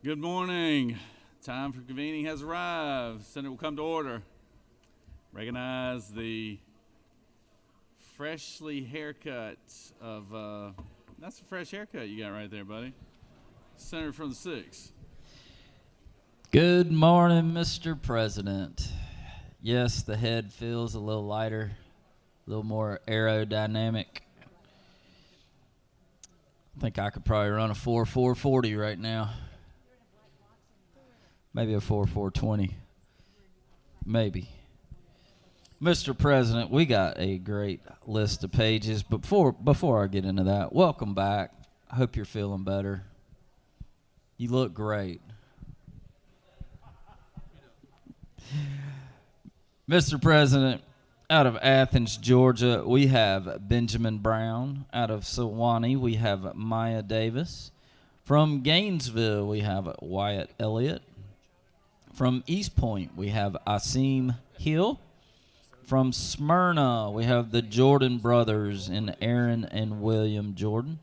Good morning. Time for convening has arrived. Senate will come to order. Recognize the freshly haircut of, that's a fresh haircut you got right there, buddy. Senator from the 6th. Good morning, Mr. President. Yes, the head feels a little lighter, a little more aerodynamic. I think I could probably run a 4.440 right now. Maybe a 4.420. Maybe. Mr. President, we got a great list of pages, but before I get into that, welcome back. I hope you're feeling better. You look great. Mr. President, out of Athens, Georgia, we have Benjamin Brown. Out of Sewanee, we have Maya Davis. From Gainesville, we have Wyatt Elliott. From East Point, we have Asim Hill. From Smyrna, we have the Jordan brothers and Aaron and William Jordan.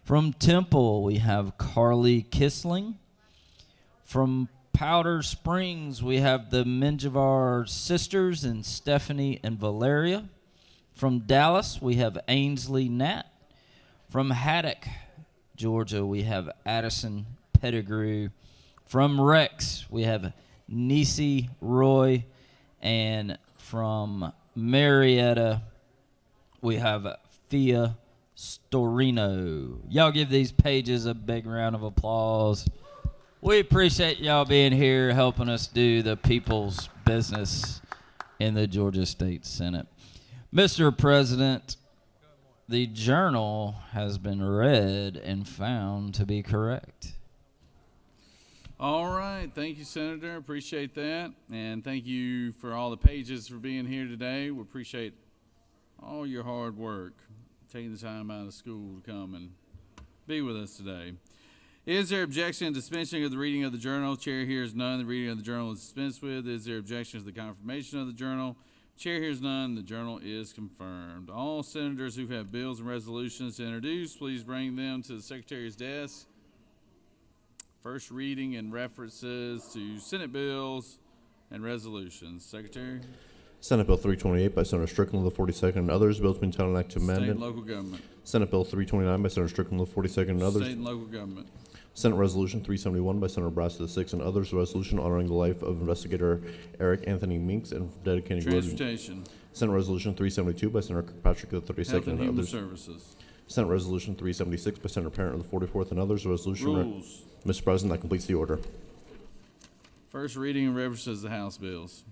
From Temple, we have Carly Kissling. From Powder Springs, we have the Menjivar sisters and Stephanie and Valeria. From Dallas, we have Ainsley Nat. From Haddock, Georgia, we have Addison Pettigrew. From Rex, we have Nisi Roy. And from Marietta, we have Fia Storino. Y'all give these pages a big round of applause. We appreciate y'all being here, helping us do the people's business in the Georgia State Senate. Mr. President, the journal has been read and found to be correct. All right. Thank you, Senator. Appreciate that. And thank you for all the pages for being here today. We appreciate all your hard work, taking the time out of school to come and be with us today. Is there objection to dispensing of the reading of the journal? Chair hears none. The reading of the journal is dispensed with. Is there objection to the confirmation of the journal? Chair hears none. The journal is confirmed. All senators who have bills and resolutions to introduce, please bring them to the Secretary's desk. First reading and references to Senate bills and resolutions. Secretary. Senate Bill 328 by Senator Strickland of the 42nd and others. Bills being titled Act to amend. State and local government. Senate Bill 329 by Senator Strickland of the 42nd and others. State and local government. Senate Resolution 371 by Senator Brass of the 6th and others. A resolution honoring the life of investigator Eric Anthony Minks and dedicating Transportation. Senate Resolution 372 by Senator Kirkpatrick of the 32nd Health and and Human others. Services. Senate Resolution 376 by Senator Parent of the 44th and others. A resolution. Rules. Mr. President, that completes the order. First reading and references to House bills.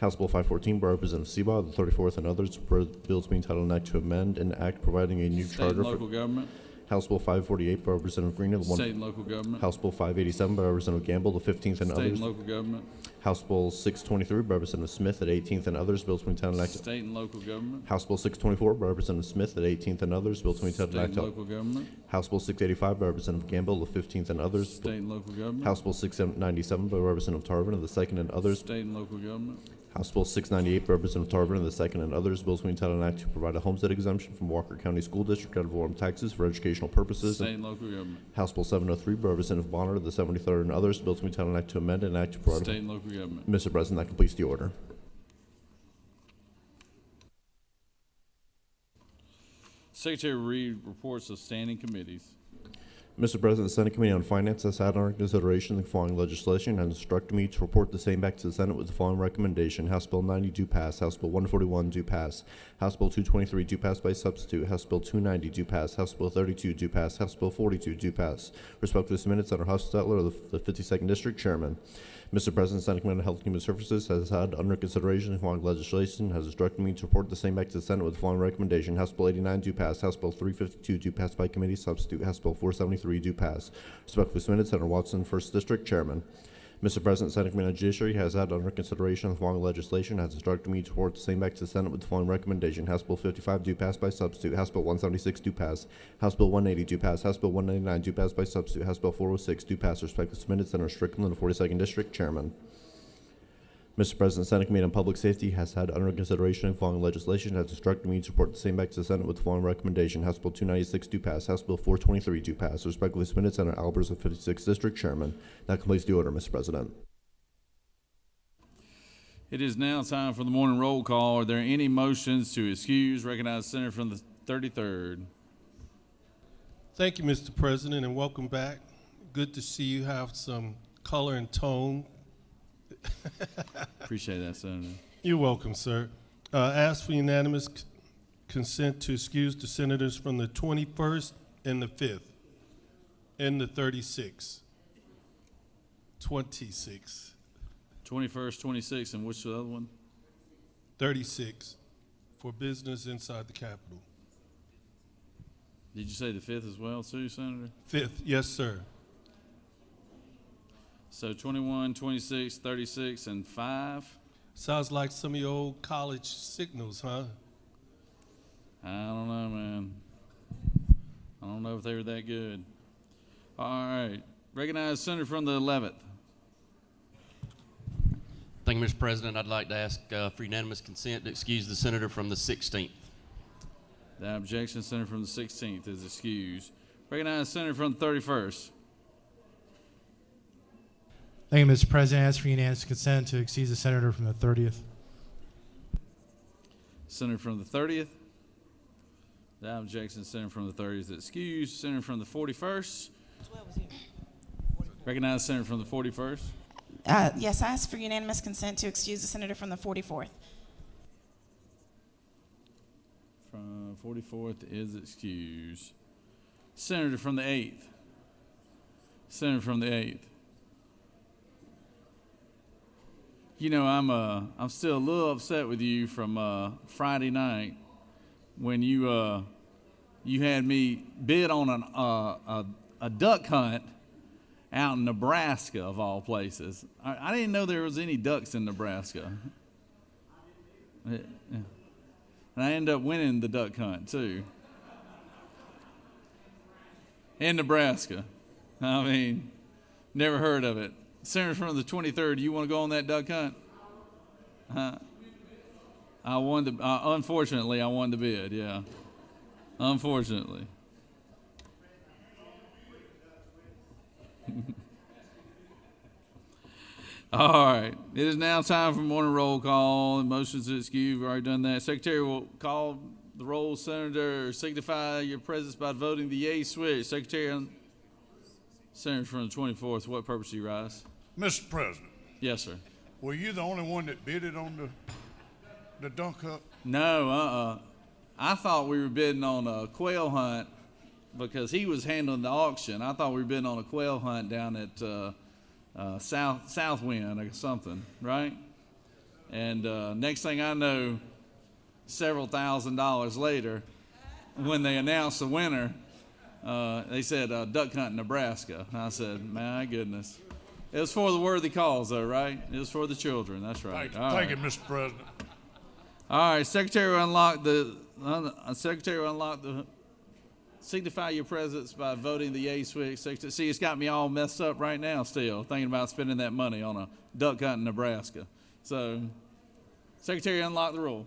House Bill 514 by Representative Seabaugh of the 34th and others. Bills being titled an act to amend an act providing a new State charter and local government. House Bill 548 by Representative Green of the State and local government. House Bill 587 by Representative Gamble, the 15th and State others. and local government. House Bill 623 by Representative Smith at 18th and others. Bills being titled act. State and local government. House Bill 624 by Representative Smith at 18th and others. Bills being titled State act. and local government. House Bill 685 by Representative Gamble, the 15th and others. State and local government. House Bill 697 by Representative Tarvin of the 2nd and others. State and local government. House Bill 698 by Representative Tarvin of the 2nd and others. Bills being titled an act to provide a homestead exemption from Walker County School District out of foreign taxes for educational purposes. State and local government. House Bill 703 by Representative Bonner of the 73rd and others. Bills being titled an act to amend an act to provide. State and local government. Mr. President, that completes the order. Secretary read reports of standing committees. Mr. President, the Senate Committee on Finance has had under consideration the following legislation and instructed me to report the same back to the Senate with the following recommendation. House Bill 90 do pass. House Bill 141 do pass. House Bill 223 do pass by substitute. House Bill 290 do pass. House Bill 32 do pass. House Bill 42 do pass. Respectfully submitted, Senator Hostetler of the 52nd District, Chairman. Mr. President, Senate Committee on Health and Human Services has had under consideration the following legislation, has instructed me to report the same back to the Senate with the following recommendation. House Bill 89 do pass. House Bill 352 do pass by committee substitute. House Bill 473 do pass. Respectfully submitted, Senator Watson, 1st District, Chairman. Mr. President, Senate Committee on Judiciary has had under consideration the following legislation, has instructed me to report the same back to the Senate with the following recommendation. House Bill 55 do pass by substitute. House Bill 176 do pass. House Bill 180 do pass. House Bill 199 do pass by substitute. House Bill 406 do pass. Respectfully submitted, Senator Strickland, the 42nd District, Chairman. Mr. President, Senate Committee on Public Safety has had under consideration the following legislation, has instructed me to report the same back to the Senate with the following recommendation. House Bill 296 do pass. House Bill 423 do pass. Respectfully submitted, Senator Albers of 56th District Chairman. That completes the order, Mr. President. It is now time for the morning roll call. Are there any motions to excuse? Recognize the Senator from the 33rd. Thank you, Mr. President, and welcome back. Good to see you have some color and tone. Appreciate that, Senator. You're welcome, sir. Ask for unanimous consent to excuse the senators from the 21st and the 5th and the 36th. 26. 21st, 26th, and which the other one? 36 for business inside the Capitol. Did you say the 5th as well, too, Senator? 5th, yes, sir. So 21, 26, 36, and 5. Sounds like some of your old college signals, huh? I don't know, man. I don't know if they were that good. All right. Recognize Senator from the 11th. Thank you, Mr. President. I'd like to ask for unanimous consent to excuse the senator from the 16th. The objection, Senator from the 16th is excused. Recognize Senator from the 31st. Thank you, Mr. President. I ask for unanimous consent to excuse the senator from the 30th. Senator from the 30th. The objection, Senator from the 30th is excused. Senator from the 41st. Recognize Senator from the 41st. Yes, I ask for unanimous consent to excuse the senator from the 44th. From 44th is excused. Senator from the 8th. Senator from the 8th. You know, I'm still a little upset with you from Friday night when you had me bid on a duck hunt out in Nebraska, of all places. I didn't know there was any ducks in Nebraska. And I ended up winning the duck hunt, too. In Nebraska. I mean, never heard of it. Senator from the 23rd, you want to go on that duck hunt? I won the, unfortunately, I won the bid, yeah. Unfortunately. All right. It is now time for morning roll call. Motions to excuse, we've already done that. Secretary will call the roll. Senator, signify your presence by voting the yea switch. Secretary, Senator from the 24th, what purpose do you rise? Mr. President, Yes, sir. were you the only one that bidded on the duck hunt? No, I thought we were bidding on a quail hunt because he was handling the auction. I thought we were bidding on a quail hunt down at Southwind or something, right? And next thing I know, several $1,000s later, when they announced the winner, they said duck hunt in Nebraska. I said, my goodness. It was for the worthy cause, though, right? It was for the children. That's right. Thank you, Mr. President. All right, Secretary will unlock the signify your presence by voting the yea switch. See, it's got me all messed up right now still, thinking about spending that money on a duck hunt in Nebraska. So, Secretary, unlock the roll.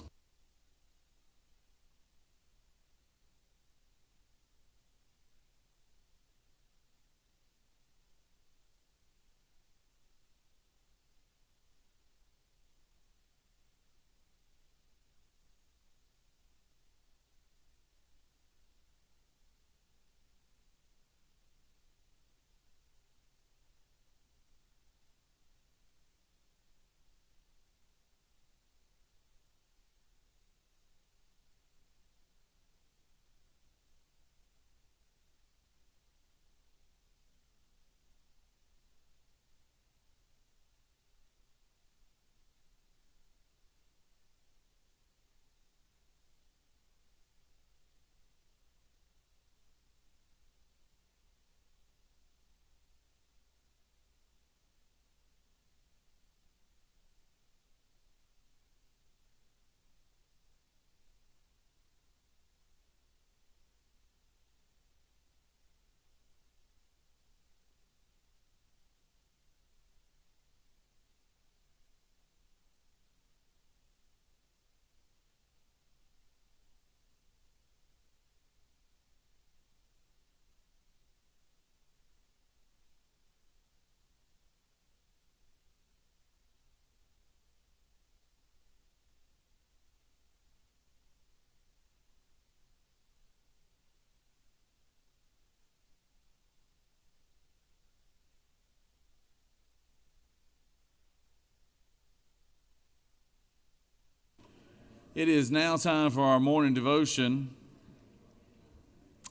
It is now time for our morning devotion.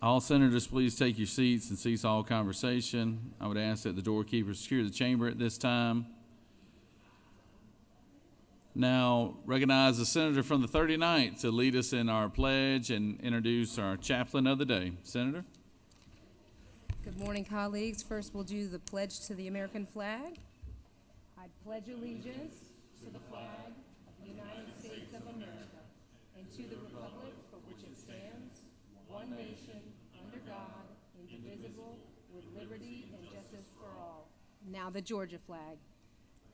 All senators, please take your seats and cease all conversation. I would ask that the doorkeepers secure the chamber at this time. Now, recognize the senator from the 39th to lead us in our pledge and introduce our chaplain of the day. Senator? Good morning, colleagues. First, we'll do the pledge to the American flag. I pledge allegiance to the flag of the United States of America and to the republic for which it stands, one nation, under God, indivisible, with liberty and justice for all. Now the Georgia flag.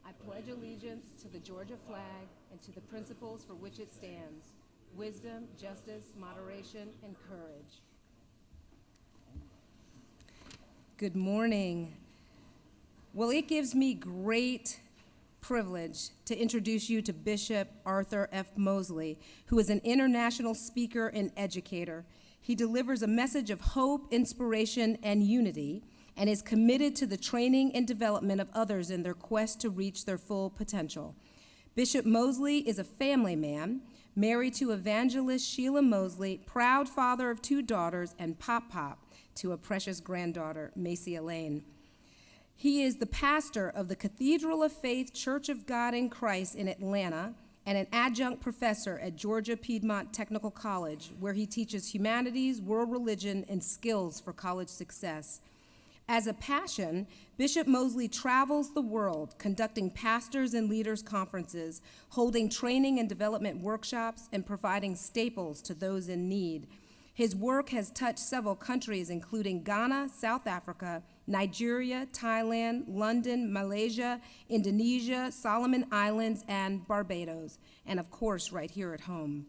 I pledge allegiance to the Georgia flag and to the principles for which it stands, wisdom, justice, moderation, and courage. Good morning. Well, it gives me great privilege to introduce you to Bishop Arthur F. Mosley, who is an international speaker and educator. He delivers a message of hope, inspiration, and unity, and is committed to the training and development of others in their quest to reach their full potential. Bishop Mosley is a family man, married to evangelist Sheila Mosley, proud father of 2 daughters, and pop to a precious granddaughter, Macy Elaine. He is the pastor of the Cathedral of Faith Church of God in Christ in Atlanta and an adjunct professor at Georgia Piedmont Technical College, where he teaches humanities, world religion, and skills for college success. As a passion, Bishop Mosley travels the world conducting pastors and leaders conferences, holding training and development workshops, and providing staples to those in need. His work has touched several countries, including Ghana, South Africa, Nigeria, Thailand, London, Malaysia, Indonesia, Solomon Islands, and Barbados, and of course, right here at home.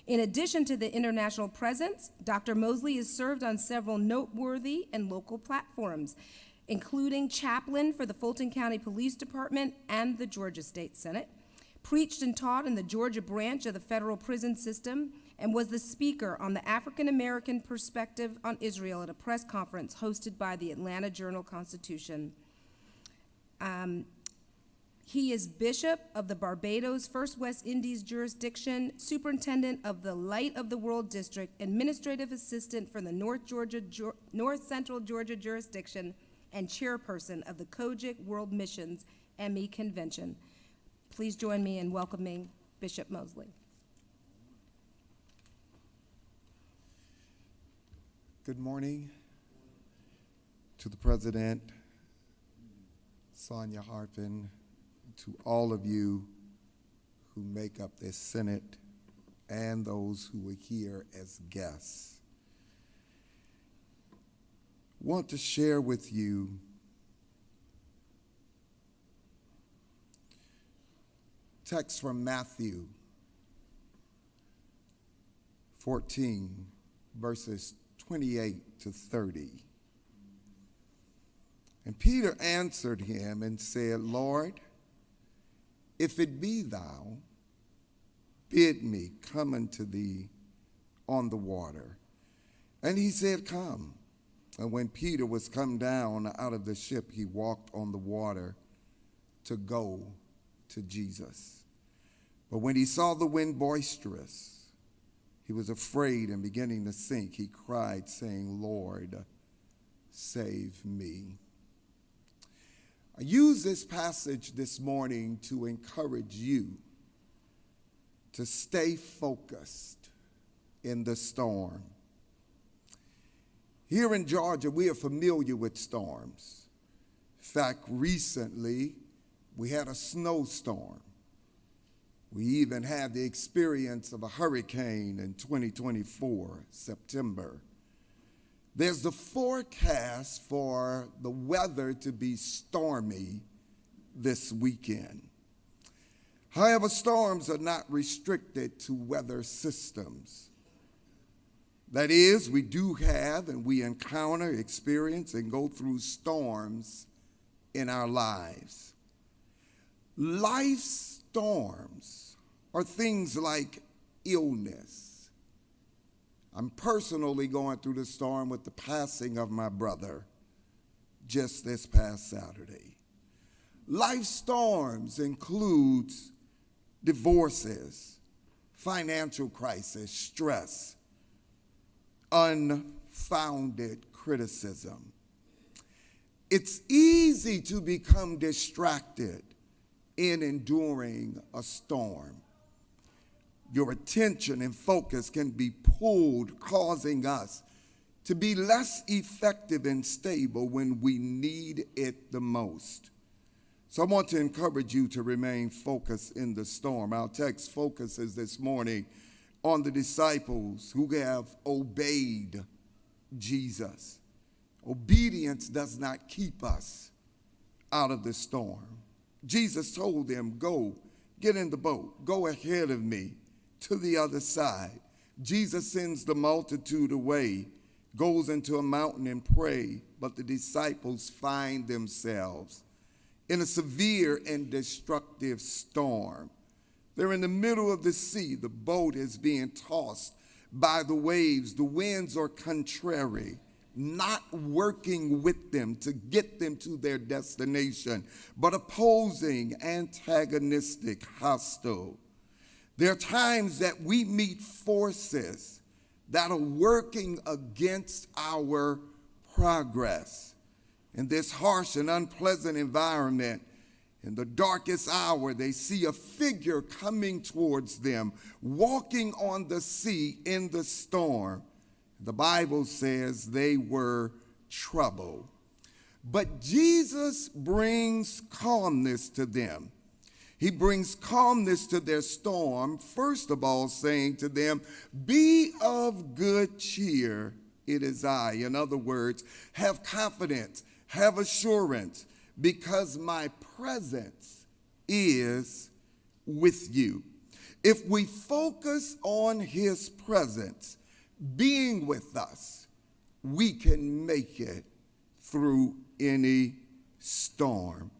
In addition to the international presence, Dr. Mosley has served on several noteworthy and local platforms, including chaplain for the Fulton County Police Department and the Georgia State Senate, preached and taught in the Georgia branch of the federal prison system, and was the speaker on the African American perspective on Israel at a press conference hosted by the Atlanta Journal-Constitution. He is Bishop of the Barbados First West Indies Jurisdiction, Superintendent of the Light of the World District, Administrative Assistant for the North Central Georgia Jurisdiction, and Chairperson of the Kojic World Missions ME Convention. Please join me in welcoming Bishop Mosley. Good morning to the President, Sonia Harpin, to all of you who make up this Senate and those who are here as guests. I want to share with you text from Matthew 14, verses 28 to 30. And Peter answered him and said, Lord, if it be thou, bid me come unto thee on the water. And he said, come. And when Peter was come down out of the ship, he walked on the water to go to Jesus. But when he saw the wind boisterous, he was afraid, and beginning to sink, he cried, saying, Lord, save me. I use this passage this morning to encourage you to stay focused in the storm. Here in Georgia, we are familiar with storms. In fact, recently, we had a snowstorm. We even had the experience of a hurricane in 2024, September. There's the forecast for the weather to be stormy this weekend. However, storms are not restricted to weather systems. That is, we do have and we encounter, experience, and go through storms in our lives. Life's storms are things like illness. I'm personally going through the storm with the passing of my brother just this past Saturday. Life storms includes divorces, financial crisis, stress, unfounded criticism. It's easy to become distracted in enduring a storm. Your attention and focus can be pulled, causing us to be less effective and stable when we need it the most. So I want to encourage you to remain focused in the storm. Our text focuses this morning on the disciples who have obeyed Jesus. Obedience does not keep us out of the storm. Jesus told them, go, get in the boat, go ahead of me to the other side. Jesus sends the multitude away, goes into a mountain and pray, but the disciples find themselves in a severe and destructive storm. They're in the middle of the sea. The boat is being tossed by the waves. The winds are contrary, not working with them to get them to their destination, but opposing, antagonistic, hostile. There are times that we meet forces that are working against our progress. In this harsh and unpleasant environment, in the darkest hour, they see a figure coming towards them, walking on the sea in the storm. The Bible says they were troubled. But Jesus brings calmness to them. He brings calmness to their storm, first of all saying to them, be of good cheer, it is I. In other words, have confidence, have assurance, because my presence is with you. If we focus on his presence being with us, we can make it through any storm.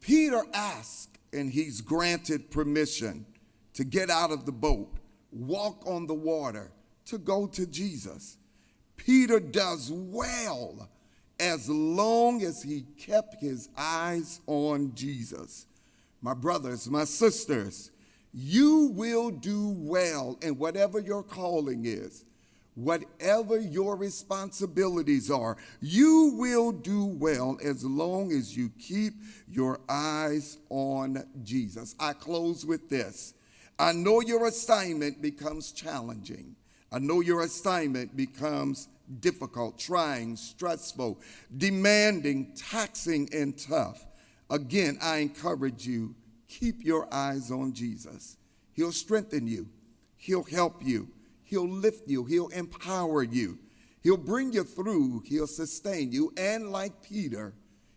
Peter asked, and he's granted permission to get out of the boat, walk on the water, to go to Jesus. Peter does well as long as he kept his eyes on Jesus. My brothers, my sisters, you will do well in whatever your calling is, whatever your responsibilities are. You will do well as long as you keep your eyes on Jesus. I close with this. I know your assignment becomes challenging. I know your assignment becomes difficult, trying, stressful, demanding, taxing, and tough. Again, I encourage you, keep your eyes on Jesus. He'll strengthen you. He'll help you. He'll lift you. He'll empower you. He'll bring you through. He'll sustain you. And like Peter,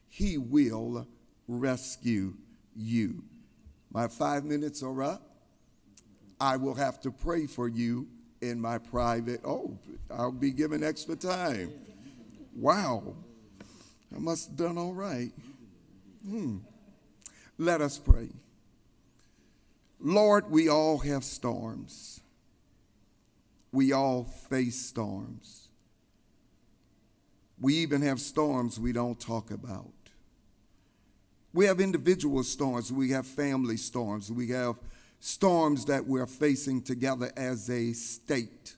he will rescue you. My 5 minutes are up. I will have to pray for you in my private. Oh, I'll be given extra time. Wow. I must have done all right. Let us pray. Lord, we all have storms. We all face storms. We even have storms we don't talk about. We have individual storms. We have family storms. We have storms that we're facing together as a state,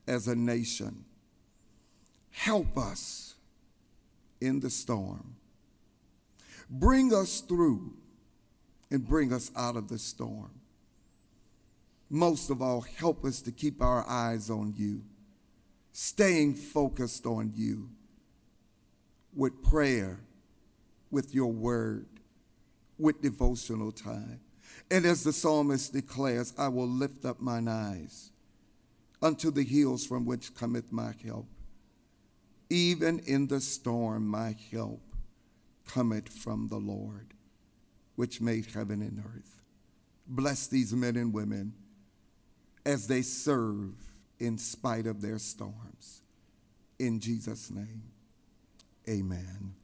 as a nation. Help us in the storm. Bring us through and bring us out of the storm. Most of all, help us to keep our eyes on you, staying focused on you with prayer, with your word, with devotional time. And as the psalmist declares, I will lift up mine eyes unto the hills from which cometh my help. Even in the storm, my help cometh from the Lord, which made heaven and earth. Bless these men and women as they serve in spite of their storms. In Jesus' name, amen.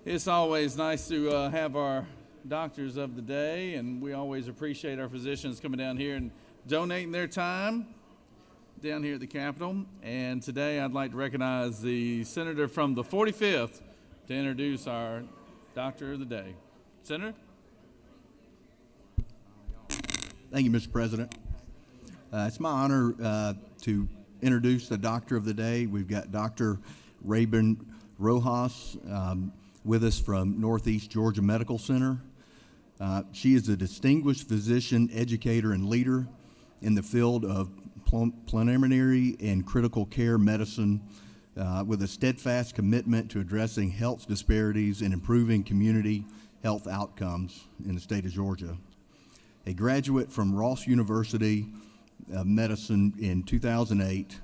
It's always nice to have our doctors of the day, and we always appreciate our physicians coming down here and donating their time down here at the Capitol. And today I'd like to recognize the senator from the 45th to introduce our doctor of the day. Senator? Thank you, Mr. President. It's my honor to introduce the doctor of the day. We've got Dr. Rabin Rojas with us from Northeast Georgia Medical Center. She is a distinguished physician, educator, and leader in the field of preliminary and critical care medicine with a steadfast commitment to addressing health disparities and improving community health outcomes in the state of Georgia. A graduate from Ross University of Medicine in 2008,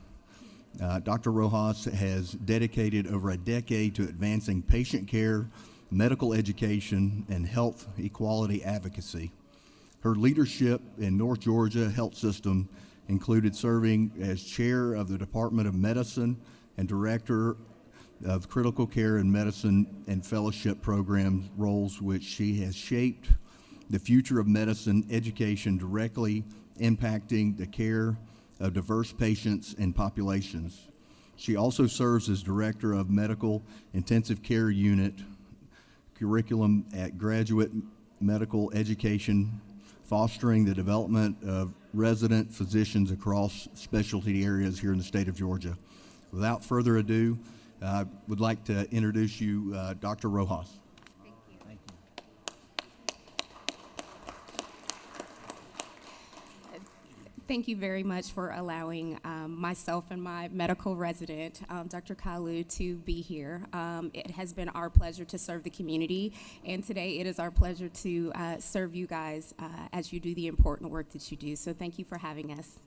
Dr. Rojas has dedicated over a decade to advancing patient care, medical education, and health equality advocacy. Her leadership in North Georgia Health System included serving as chair of the Department of Medicine and director of critical care and medicine and fellowship program roles, which she has shaped the future of medicine education, directly impacting the care of diverse patients and populations. She also serves as director of medical intensive care unit curriculum at Graduate Medical Education, fostering the development of resident physicians across specialty areas here in the state of Georgia. Without further ado, I would like to introduce you Dr. Rojas. Thank you very much for allowing myself and my medical resident, Dr. Kalu, to be here. It has been our pleasure to serve the community, and today it is our pleasure to serve you guys as you do the important work that you do. So thank you for having us.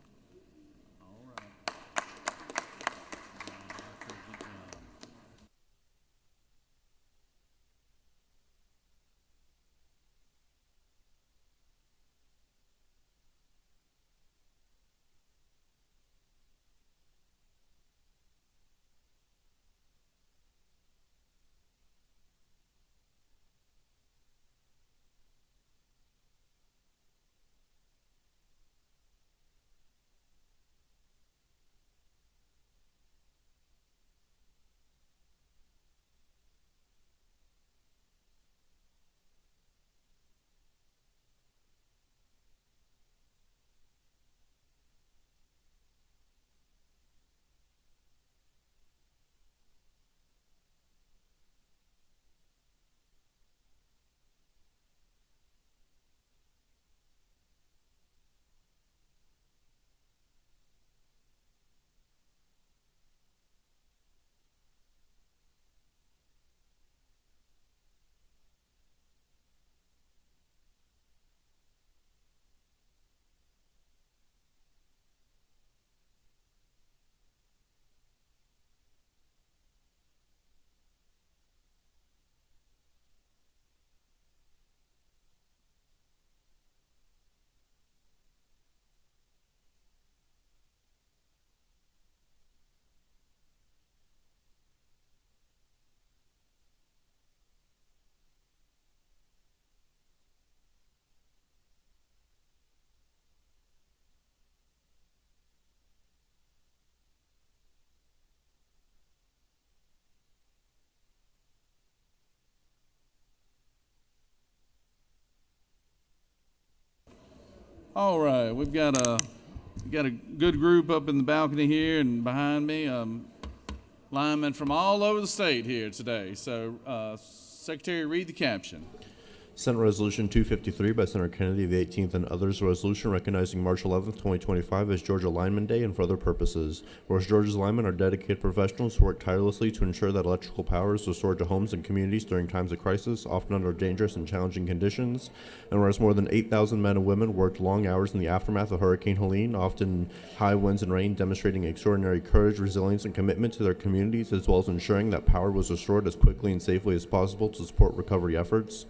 All right, we've got a good group up in the balcony here and behind me. Linemen from all over the state here today. So, Secretary, read the caption. Senate Resolution 253 by Senator Kennedy of the 18th and others, a resolution recognizing March 11th, 2025 as Georgia Lineman Day and for other purposes. Whereas Georgia's linemen are dedicated professionals who work tirelessly to ensure that electrical power is restored to homes and communities during times of crisis, often under dangerous and challenging conditions. And whereas more than 8,000 men and women worked long hours in the aftermath of Hurricane Helene, often in high winds and rain, demonstrating extraordinary courage, resilience, and commitment to their communities, as well as ensuring that power was restored as quickly and safely as possible to support recovery efforts.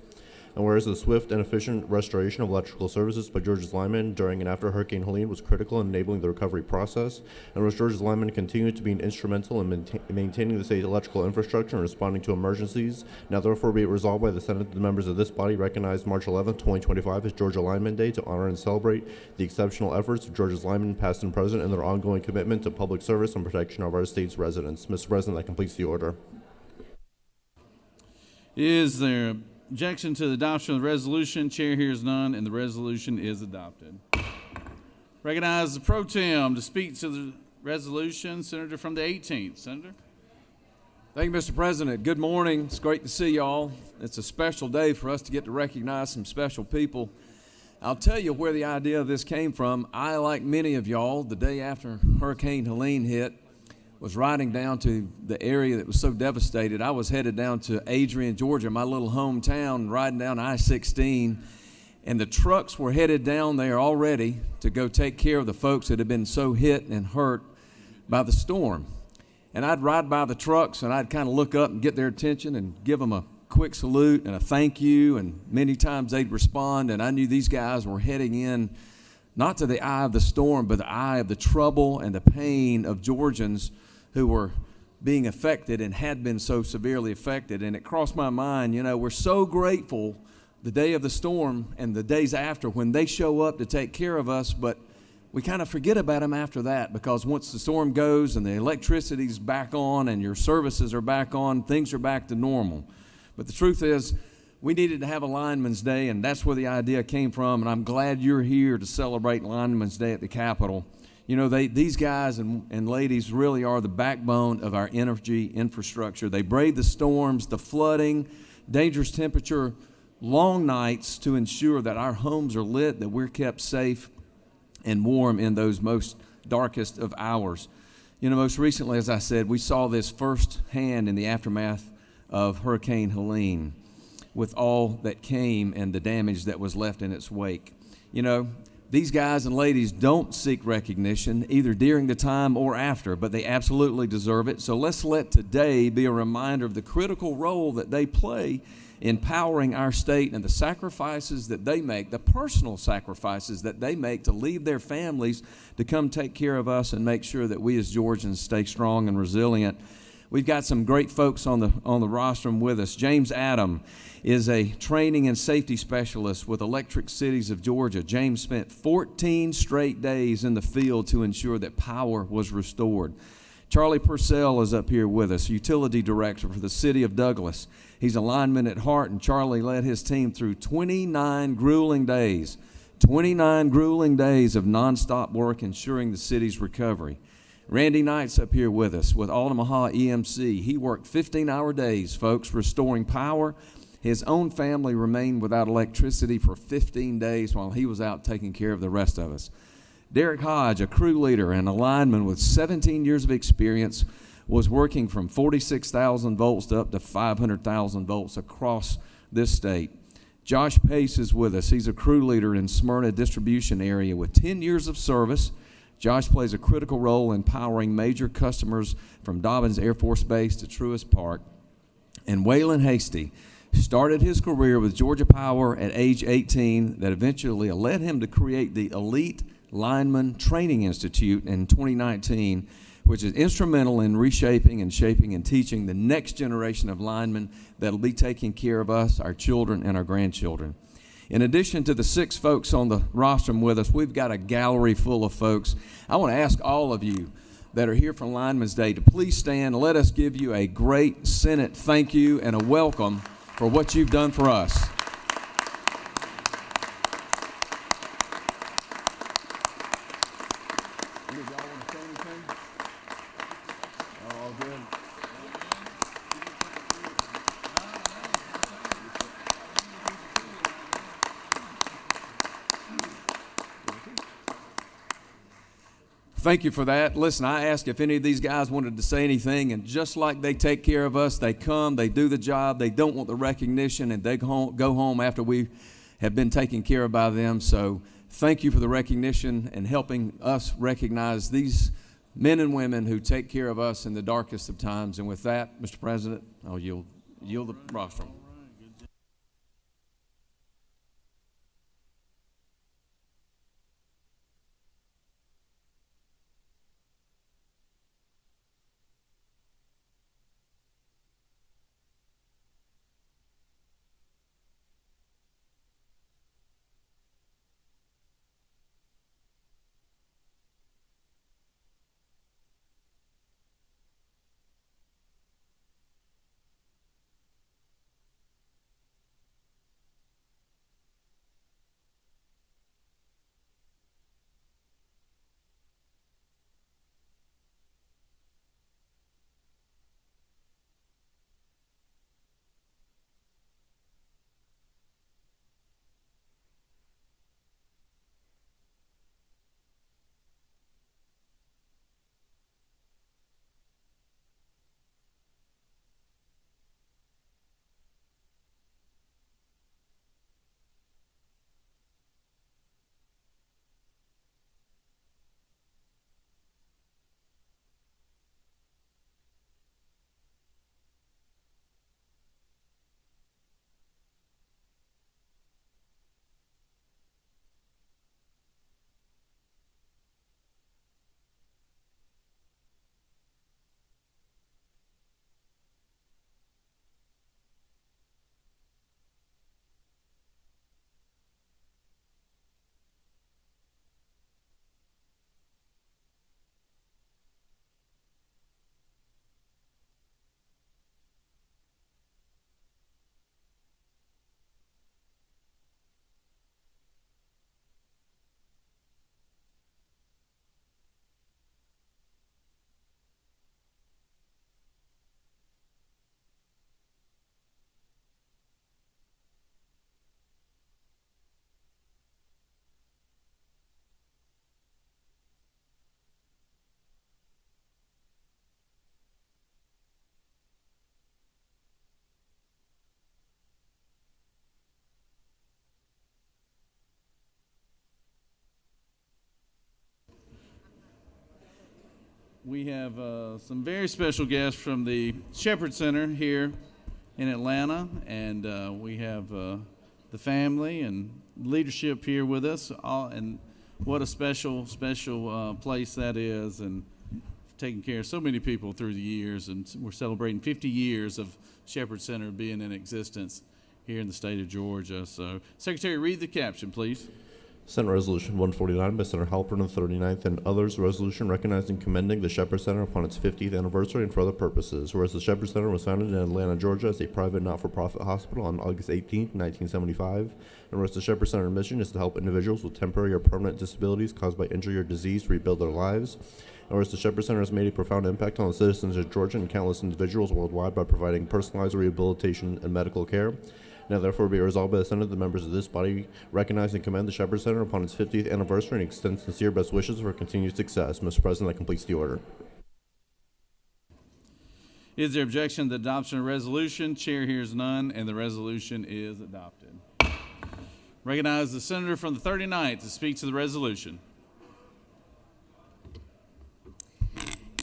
And whereas the swift and efficient restoration of electrical services by Georgia's linemen during and after Hurricane Helene was critical in enabling the recovery process, and whereas Georgia's linemen continue to be instrumental in maintaining the state's electrical infrastructure and responding to emergencies, now therefore be it resolved by the Senate that the members of this body recognize March 11, 2025 as Georgia Lineman Day to honor and celebrate the exceptional efforts of Georgia's linemen, past and present, and their ongoing commitment to public service and protection of our state's residents. Mr. President, that completes the order. Is there objection to the adoption of the resolution? Chair hears none, and the resolution is adopted. Recognize the pro tem to speak to the resolution. Senator from the 18th. Senator. Thank you, Mr. President. Good morning. It's great to see y'all. It's a special day for us to get to recognize some special people. I'll tell you where the idea of this came from. I, like many of y'all, the day after Hurricane Helene hit, was riding down to the area that was so devastated. I was headed down to Adrian, Georgia, my little hometown, riding down I-16, and the trucks were headed down there already to go take care of the folks that had been so hit and hurt by the storm. And I'd ride by the trucks, and I'd kind of look up and get their attention and give them a quick salute and a thank you, and many times they'd respond, and I knew these guys were heading in not to the eye of the storm, but the eye of the trouble and the pain of Georgians who were being affected and had been so severely affected. And it crossed my mind, you know, we're so grateful the day of the storm and the days after when they show up to take care of us, but we kind of forget about them after that, because once the storm goes and the electricity's back on and your services are back on, things are back to normal. But the truth is, we needed to have a Lineman's Day, and that's where the idea came from, and I'm glad you're here to celebrate Lineman's Day at the Capitol. You know, these guys and ladies really are the backbone of our energy infrastructure. They brave the storms, the flooding, dangerous temperature, long nights to ensure that our homes are lit, that we're kept safe and warm in those most darkest of hours. You know, most recently, as I said, we saw this firsthand in the aftermath of Hurricane Helene, with all that came and the damage that was left in its wake. You know, these guys and ladies don't seek recognition either during the time or after, but they absolutely deserve it. So let's let today be a reminder of the critical role that they play in powering our state and the sacrifices that they make, the personal sacrifices that they make to leave their families to come take care of us and make sure that we as Georgians stay strong and resilient. We've got some great folks on the rostrum with us. James Adam is a training and safety specialist with Electric Cities of Georgia. James spent 14 straight days in the field to ensure that power was restored. Charlie Purcell is up here with us, utility director for the city of Douglas. He's a lineman at heart, and Charlie led his team through 29 grueling days of nonstop work ensuring the city's recovery. Randy Knight's up here with us with Altamaha EMC. He worked 15-hour days, folks, restoring power. His own family remained without electricity for 15 days while he was out taking care of the rest of us. Derek Hodge, a crew leader and a lineman with 17 years of experience, was working from 46,000 volts to up to 500,000 volts across this state. Josh Pace is with us. He's a crew leader in Smyrna distribution area with 10 years of service. Josh plays a critical role in powering major customers from Dobbins Air Force Base to Truist Park. And Waylon Hasty started his career with Georgia Power at age 18 that eventually led him to create the Elite Lineman Training Institute in 2019, which is instrumental in reshaping and shaping and teaching the next generation of linemen that'll be taking care of us, our children, and our grandchildren. In addition to the 6 folks on the rostrum with us, we've got a gallery full of folks. I want to ask all of you that are here for Lineman's Day to please stand and let us give you a great Senate thank you and a welcome for what you've done for us. Thank you for that. Listen, I asked if any of these guys wanted to say anything, and just like they take care of us, they come, they do the job, they don't want the recognition, and they go home after we have been taken care of by them. So thank you for the recognition and helping us recognize these men and women who take care of us in the darkest of times. And with that, Mr. President, I'll yield the rostrum. we have some very special guests from the Shepherd Center here in Atlanta, and we have the family and leadership here with us. And what a special place that is, and taking care of so many people through the years. And we're celebrating 50 years of Shepherd Center being in existence here in the state of Georgia. So, Secretary, read the caption, please. Senate Resolution 149 by Senator Halpern of the 39th and others, a resolution recognizing and commending the Shepherd Center upon its 50th anniversary and for other purposes. Whereas the Shepherd Center was founded in Atlanta, Georgia as a private not-for-profit hospital on August 18, 1975. And whereas the Shepherd Center mission is to help individuals with temporary or permanent disabilities caused by injury or disease rebuild their lives. And whereas the Shepherd Center has made a profound impact on the citizens of Georgia and countless individuals worldwide by providing personalized rehabilitation and medical care. Now, therefore, be resolved by the Senate, the members of this body recognize and commend the Shepherd Center upon its 50th anniversary and extend sincere best wishes for continued success. Mr. President, that completes the order. Is there objection to the adoption of resolution? Chair hears none, and the resolution is adopted. Recognize the senator from the 39th to speak to the resolution.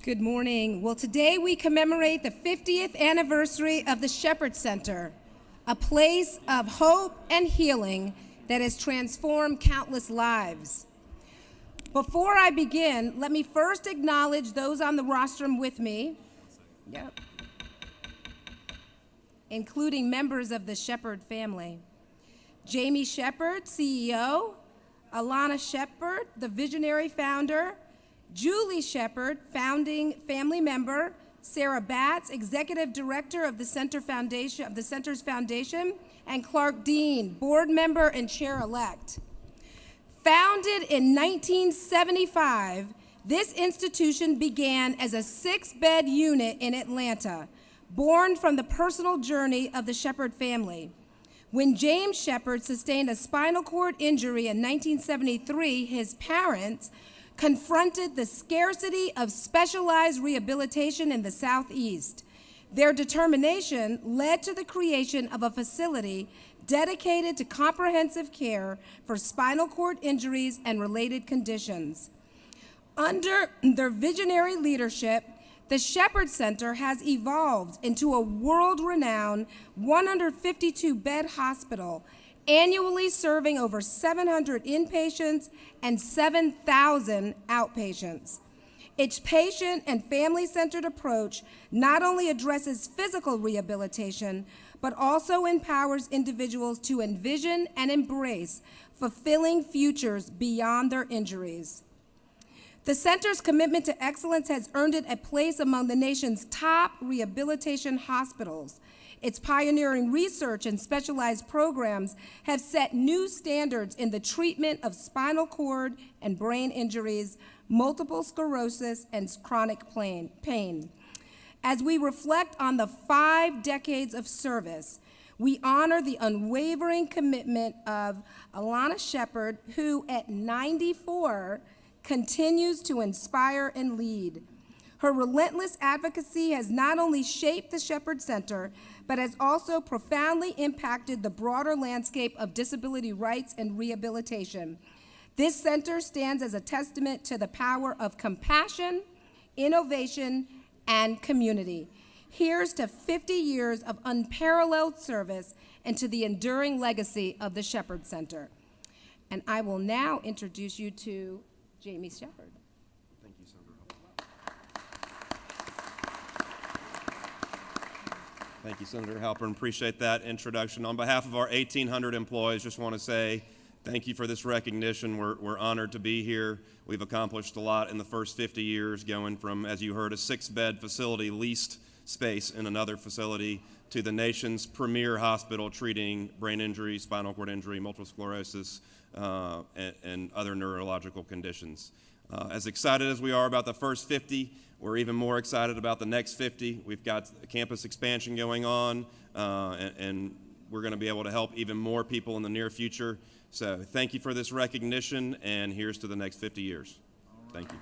Good morning. Well, today we commemorate the 50th anniversary of the Shepherd Center, a place of hope and healing that has transformed countless lives. Before I begin, let me first acknowledge those on the rostrum with me, including members of the Shepherd family. Jamie Shepherd, CEO, Alana Shepherd, the visionary founder, Julie Shepherd, founding family member, Sarah Batts, Executive Director of the Center's Foundation, and Clark Dean, Board Member and Chair-elect. Founded in 1975, this institution began as a 6-bed unit in Atlanta, born from the personal journey of the Shepherd family. When James Shepherd sustained a spinal cord injury in 1973, his parents confronted the scarcity of specialized rehabilitation in the Southeast. Their determination led to the creation of a facility dedicated to comprehensive care for spinal cord injuries and related conditions. Under their visionary leadership, the Shepherd Center has evolved into a world-renowned 152-bed hospital, annually serving over 700 inpatients and 7,000 outpatients. Its patient and family-centered approach not only addresses physical rehabilitation, but also empowers individuals to envision and embrace fulfilling futures beyond their injuries. The center's commitment to excellence has earned it a place among the nation's top rehabilitation hospitals. Its pioneering research and specialized programs have set new standards in the treatment of spinal cord and brain injuries, multiple sclerosis, and chronic pain. As we reflect on the 5 decades of service, we honor the unwavering commitment of Alana Shepherd, who at 94 continues to inspire and lead. Her relentless advocacy has not only shaped the Shepherd Center, but has also profoundly impacted the broader landscape of disability rights and rehabilitation. This center stands as a testament to the power of compassion, innovation, and community. Here's to 50 years of unparalleled service and to the enduring legacy of the Shepherd Center. And I will now introduce you to Jamie Shepherd. Thank you, Senator. Thank you, Senator Halpern. Appreciate that introduction. On behalf of our 1,800 employees, just want to say thank you for this recognition. We're honored to be here. We've accomplished a lot in the first 50 years, going from, as you heard, a 6-bed facility, leased space in another facility, to the nation's premier hospital treating brain injury, spinal cord injury, multiple sclerosis, and other neurological conditions. As excited as we are about the first 50, we're even more excited about the next 50. We've got a campus expansion going on, and we're going to be able to help even more people in the near future. So thank you for this recognition, and here's to the next 50 years. Thank you.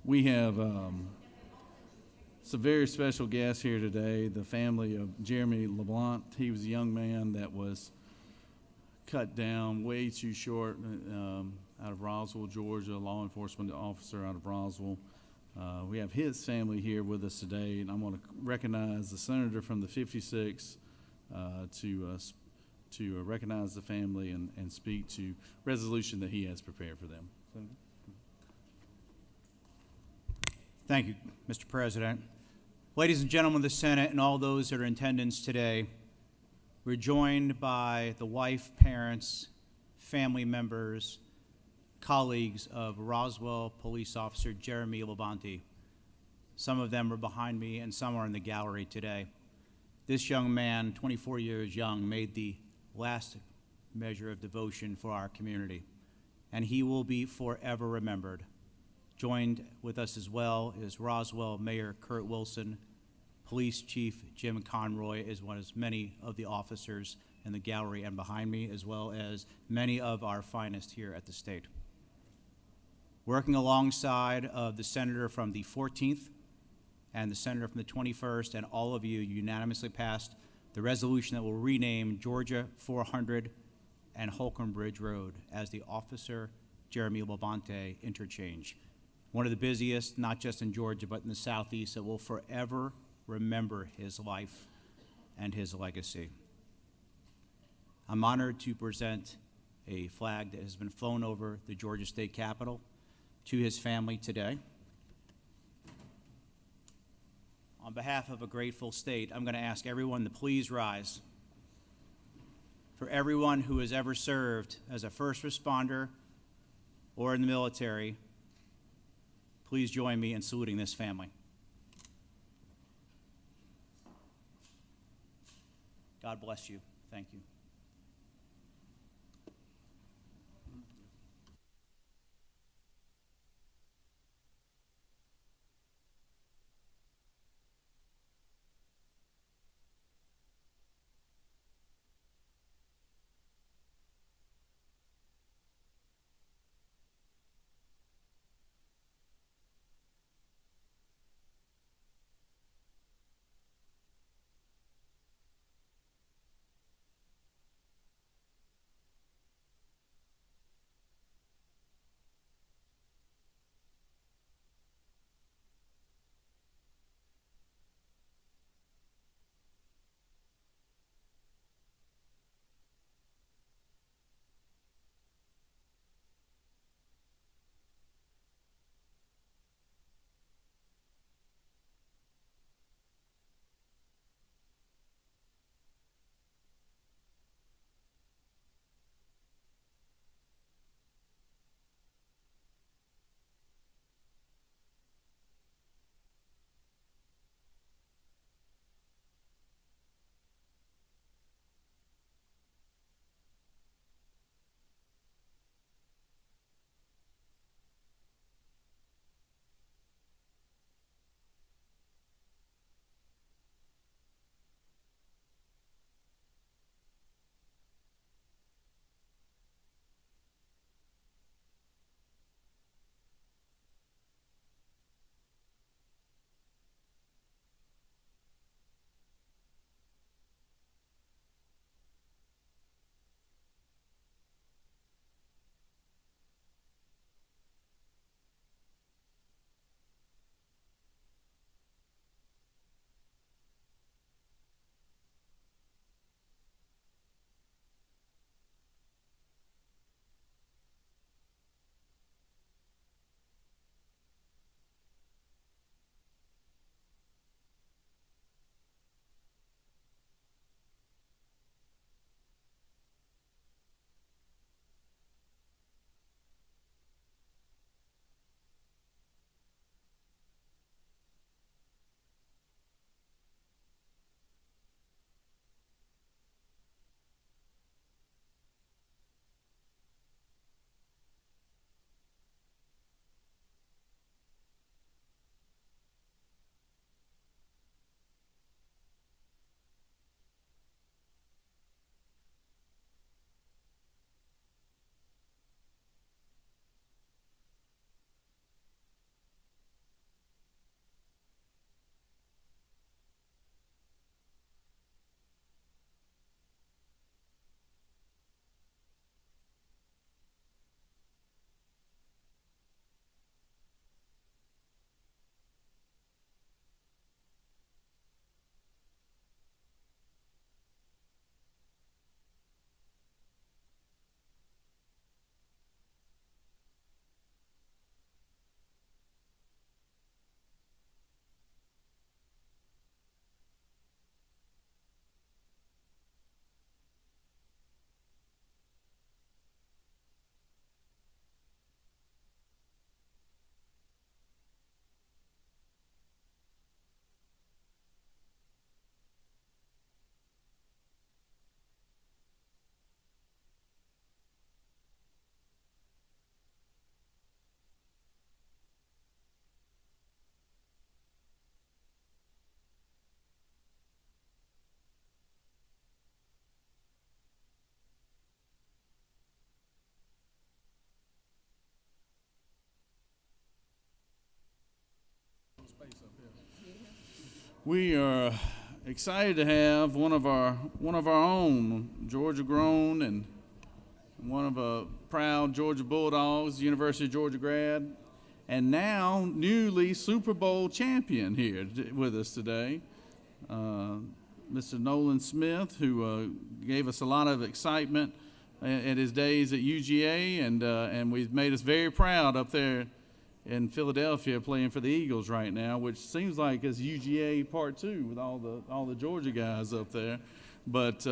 We have some very special guests here today. The family of Jeremy LeBlanc. He was a young man that was cut down way too short out of Roswell, Georgia, a law enforcement officer out of Roswell. We have his family here with us today, and I'm going to recognize the senator from the 56 to recognize the family and speak to resolution that he has prepared for them. Senator? Thank you, Mr. President. Ladies and gentlemen of the Senate and all those that are in attendance today, we're joined by the wife, parents, family members, colleagues of Roswell police officer Jeremy Labonte. Some of them are behind me and some are in the gallery today. This young man, 24 years young, made the last measure of devotion for our community, and he will be forever remembered. Joined with us as well is Roswell Mayor Kurt Wilson, Police Chief Jim Conroy, as well as many of the officers in the gallery and behind me, as well as many of our finest here at the state. Working alongside of the senator from the 14th and the senator from the 21st, and all of you unanimously passed the resolution that will rename Georgia 400 and Holcomb Bridge Road as the Officer Jeremy Labonte Interchange. One of the busiest, not just in Georgia, but in the Southeast, that will forever remember his life and his legacy. I'm honored to present a flag that has been flown over the Georgia State Capitol to his family today. On behalf of a grateful state, I'm going to ask everyone to please rise. For everyone who has ever served as a first responder or in the military, please join me in saluting this family. God bless you. Thank you. We are excited to have one of our own, Georgia grown and one of a proud Georgia Bulldogs, University of Georgia grad, and now newly Super Bowl champion here with us today. Mr. Nolan Smith, who gave us a lot of excitement at his days at UGA, and we've made us very proud up there in Philadelphia playing for the Eagles right now, which seems like it's UGA Part 2 with all the Georgia guys up there. But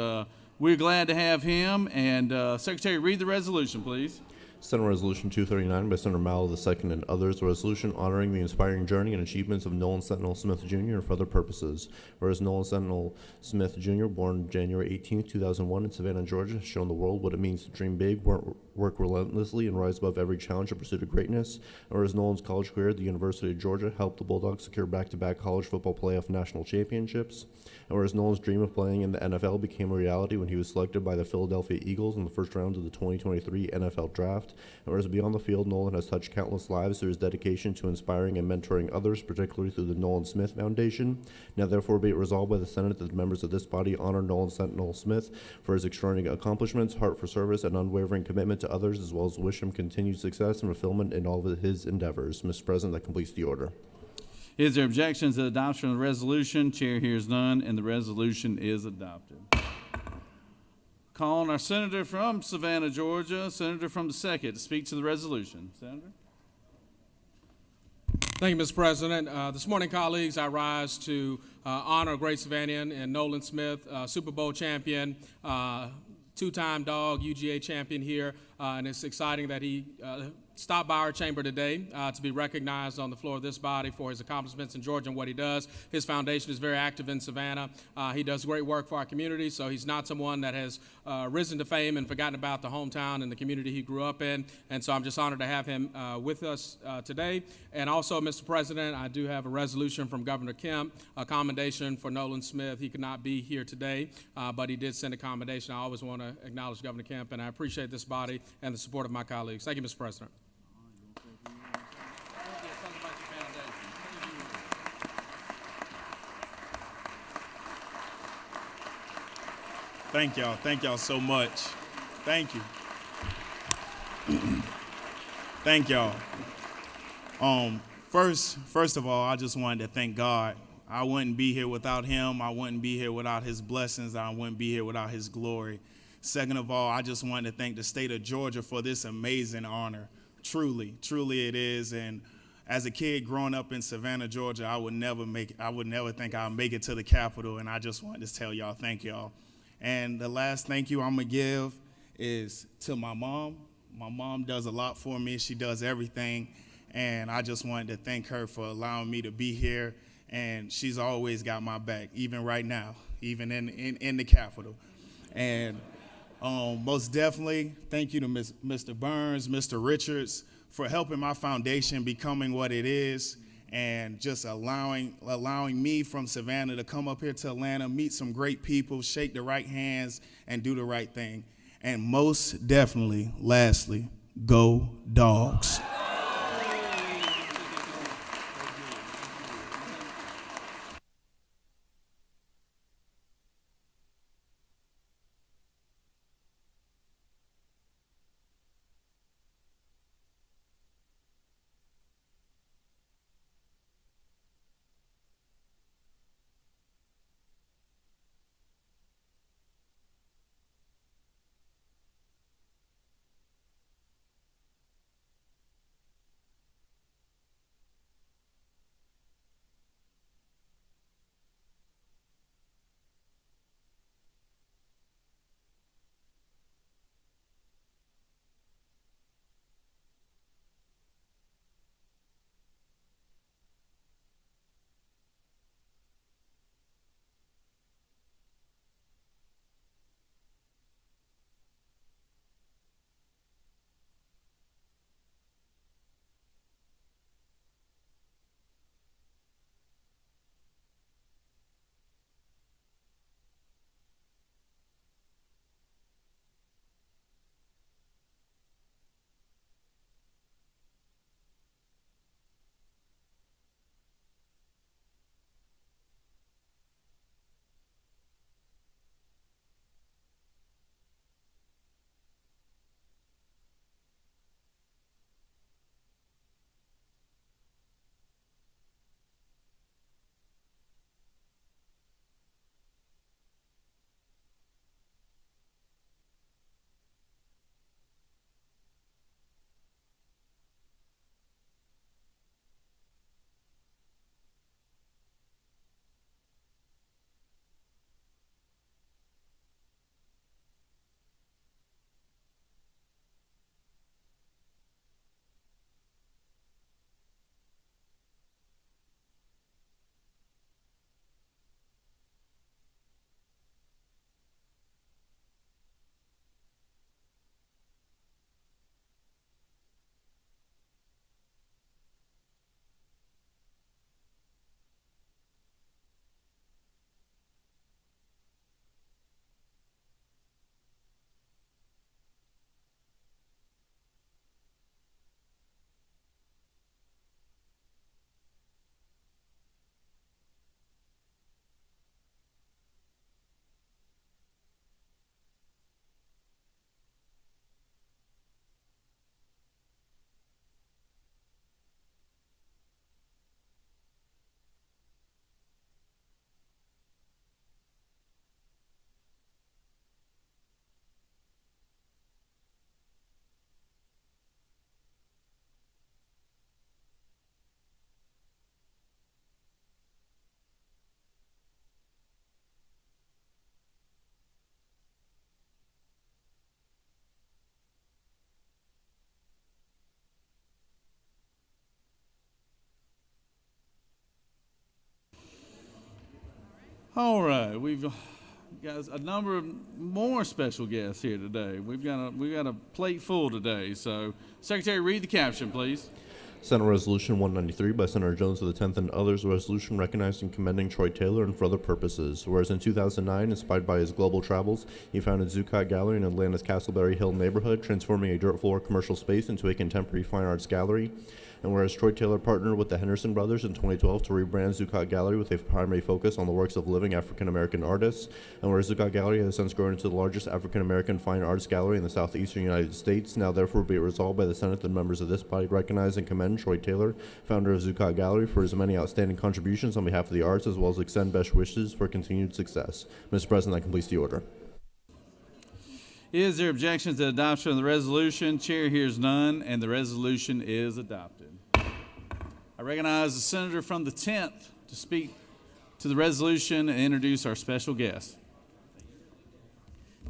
we're glad to have him. And Secretary, read the resolution, please. Senate Resolution 239 by Senator Mallow II and others, a resolution honoring the inspiring journey and achievements of Nolan Sentinel Smith Jr. and for other purposes. Whereas Nolan Sentinel Smith Jr., born January 18, 2001 in Savannah, Georgia, has shown the world what it means to dream big, work relentlessly, and rise above every challenge in pursuit of greatness. And whereas Nolan's college career at the University of Georgia helped the Bulldogs secure back-to-back college football playoff national championships. And whereas Nolan's dream of playing in the NFL became a reality when he was selected by the Philadelphia Eagles in the first round of the 2023 NFL Draft. And whereas beyond the field, Nolan has touched countless lives through his dedication to inspiring and mentoring others, particularly through the Nolan Smith Foundation. Now therefore be it resolved by the Senate that the members of this body honor Nolan Sentinel Smith for his extraordinary accomplishments, heart for service, and unwavering commitment to others, as well as wish him continued success and fulfillment in all of his endeavors. Mr. President, that completes the order. Is there objections to the adoption of the resolution? Chair hears none, and the resolution is adopted. Calling our senator from Savannah, Georgia, senator from the 2nd, to speak to the resolution. Senator? Thank you, Mr. President. This morning, colleagues, I rise to honor a great Savannian and Nolan Smith, Super Bowl champion, two-time dog, UGA champion here, and it's exciting that he stopped by our chamber today to be recognized on the floor of this body for his accomplishments in Georgia and what he does. His foundation is very active in Savannah. He does great work for our community, so he's not someone that has risen to fame and forgotten about the hometown and the community he grew up in, and so I'm just honored to have him with us today. And also, Mr. President, I do have a resolution from Governor Kemp, a commendation for Nolan Smith. He could not be here today, but he did send a commendation. I always want to acknowledge Governor Kemp, and I appreciate this body and the support of my colleagues. Thank you, Mr. President. Thank y'all. Thank y'all so much. Thank you. Thank y'all. First of all, I just wanted to thank God. I wouldn't be here without him. I wouldn't be here without his blessings. I wouldn't be here without his glory. Second of all, I just wanted to thank the state of Georgia for this amazing honor. Truly, truly it is. And as a kid growing up in Savannah, Georgia, I would never think I'd make it to the Capitol. And I just wanted to tell y'all, thank y'all. And the last thank you I'm going to give is to my mom. My mom does a lot for me. She does everything. And I just wanted to thank her for allowing me to be here. And she's always got my back, even right now, even in the Capitol. And most definitely, thank you to Mr. Burns, Mr. Richards, for helping my foundation becoming what it is. And just allowing me from Savannah to come up here to Atlanta, meet some great people, shake the right hands, and do the right thing. And most definitely, lastly, go Dogs. All right, we've got a number of more special guests here today. We've got a plate full today. So, Secretary, read the caption, please. Senate Resolution 193 by Senator Jones of the 10th and others, a resolution recognizing and commending Troy Taylor and for other purposes. Whereas in 2009, inspired by his global travels, he founded Zuccotti Gallery in Atlanta's Castleberry Hill neighborhood, transforming a dirt floor commercial space into a contemporary fine arts gallery. And whereas Troy Taylor partnered with the Henderson brothers in 2012 to rebrand Zuccotti Gallery with a primary focus on the works of living African-American artists, and whereas Zuccotti Gallery has since grown into the largest African-American fine arts gallery in the southeastern United States, now therefore be it resolved by the Senate that members of this body recognize and commend Troy Taylor, founder of Zuccotti Gallery, for his many outstanding contributions on behalf of the arts, as well as extend best wishes for continued success. Mr. President, that completes the order. Is there objection to the adoption of the resolution? Chair hears none, and the resolution is adopted. I recognize the senator from the 10th to speak to the resolution and introduce our special guest.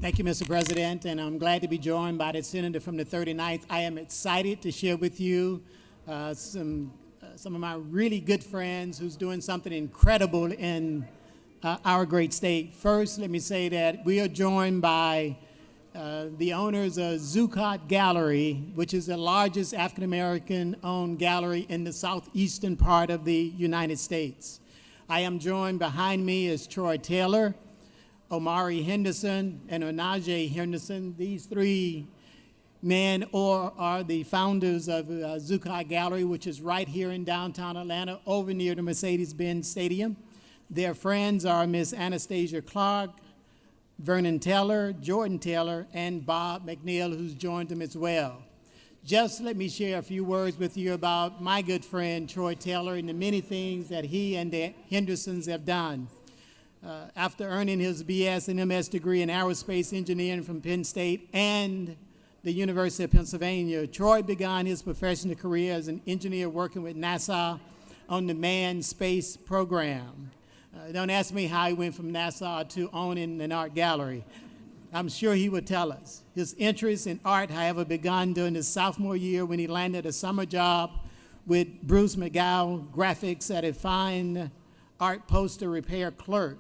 Thank you, Mr. President, and I'm glad to be joined by the senator from the 39th. I am excited to share with you some of my really good friends who's doing something incredible in our great state. First, let me say that we are joined by the owners of Zuccotti Gallery, which is the largest African-American owned gallery in the southeastern part of the United States. I am joined behind me is Troy Taylor, Omari Henderson, and Onaje Henderson. These three men are the founders of Zuccotti Gallery, which is right here in downtown Atlanta, over near the Mercedes-Benz Stadium. Their friends are Miss Anastasia Clark, Vernon Taylor, Jordan Taylor, and Bob McNeil, who's joined them as well. Just let me share a few words with you about my good friend Troy Taylor and the many things that he and the Hendersons have done. After earning his BS and MS degree in aerospace engineering from Penn State and the University of Pennsylvania, Troy began his professional career as an engineer working with NASA on the manned space program. Don't ask me how he went from NASA to owning an art gallery. I'm sure he would tell us. His interest in art, however, began during his sophomore year when he landed a summer job with Bruce McGow Graphics at a fine art poster repair clerk.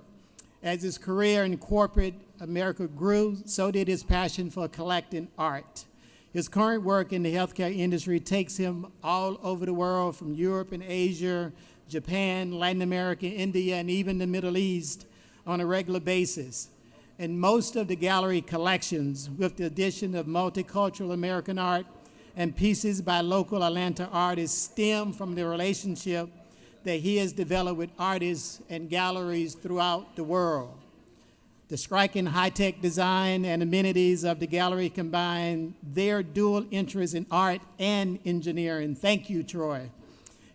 As his career in corporate America grew, so did his passion for collecting art. His current work in the healthcare industry takes him all over the world, from Europe and Asia, Japan, Latin America, India, and even the Middle East on a regular basis. And most of the gallery collections, with the addition of multicultural American art and pieces by local Atlanta artists, stem from the relationship that he has developed with artists and galleries throughout the world. The striking high-tech design and amenities of the gallery combine their dual interest in art and engineering. Thank you, Troy.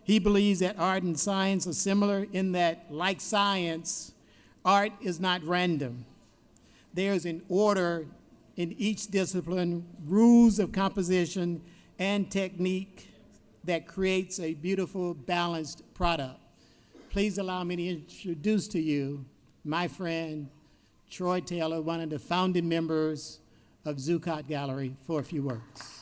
He believes that art and science are similar in that, like science, art is not random. There's an order in each discipline, rules of composition, and technique that creates a beautiful, balanced product. Please allow me to introduce to you my friend, Troy Taylor, one of the founding members of Zuccotti Gallery, for a few words.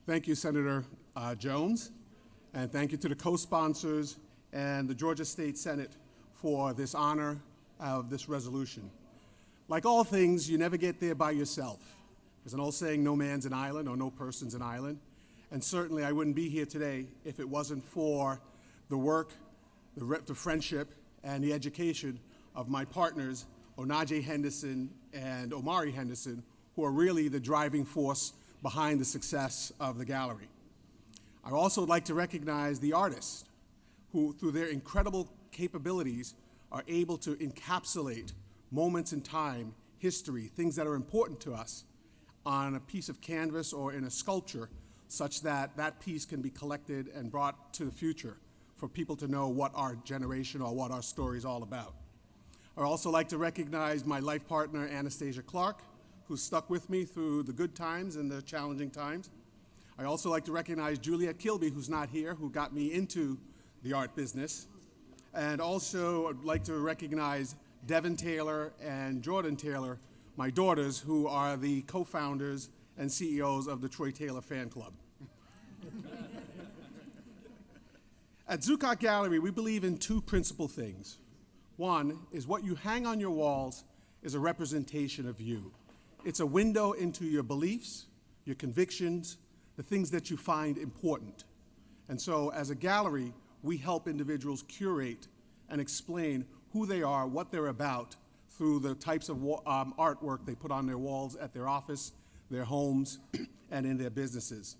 Thank you, Senator Jones, and thank you to the co-sponsors and the Georgia State Senate for this honor of this resolution. Like all things, you never get there by yourself. There's an old saying, no man's an island, or no person's an island, and certainly I wouldn't be here today if it wasn't for the work, the friendship, and the education of my partners, Onaje Henderson and Omari Henderson, who are really the driving force behind the success of the gallery. I also would like to recognize the artists who, through their incredible capabilities, are able to encapsulate moments in time, history, things that are important to us on a piece of canvas or in a sculpture, such that that piece can be collected and brought to the future for people to know what our generation or what our story is all about. I'd also like to recognize my life partner, Anastasia Clark, who stuck with me through the good times and the challenging times. I also like to recognize Juliet Kilby, who's not here, who got me into the art business. And also I'd like to recognize Devin Taylor and Jordan Taylor, my daughters, who are the co-founders and CEOs of the Troy Taylor Fan Club. At Zuccotti Gallery, we believe in two principal things. One is what you hang on your walls is a representation of you. It's a window into your beliefs, your convictions, the things that you find important. And so as a gallery, we help individuals curate and explain who they are, what they're about, through the types of artwork they put on their walls at their office, their homes, and in their businesses.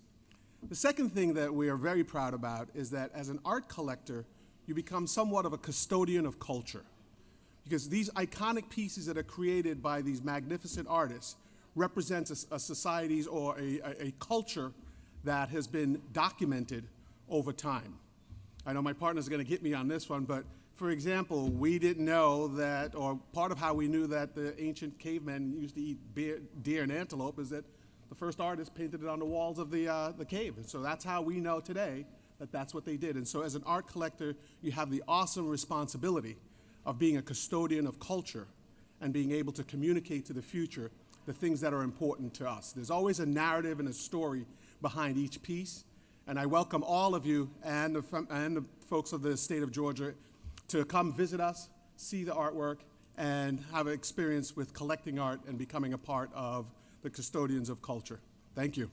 The second thing that we are very proud about is that as an art collector, you become somewhat of a custodian of culture. Because these iconic pieces that are created by these magnificent artists represents a society's or a culture that has been documented over time. I know my partner's going to get me on this one, but for example, we didn't know that, or part of how we knew that the ancient cavemen used to eat deer and antelope is that the first artist painted it on the walls of the cave. And so that's how we know today that that's what they did. And so as an art collector, you have the awesome responsibility of being a custodian of culture and being able to communicate to the future the things that are important to us. There's always a narrative and a story behind each piece. And I welcome all of you and the folks of the state of Georgia to come visit us, see the artwork, and have an experience with collecting art and becoming a part of the custodians of culture. Thank you.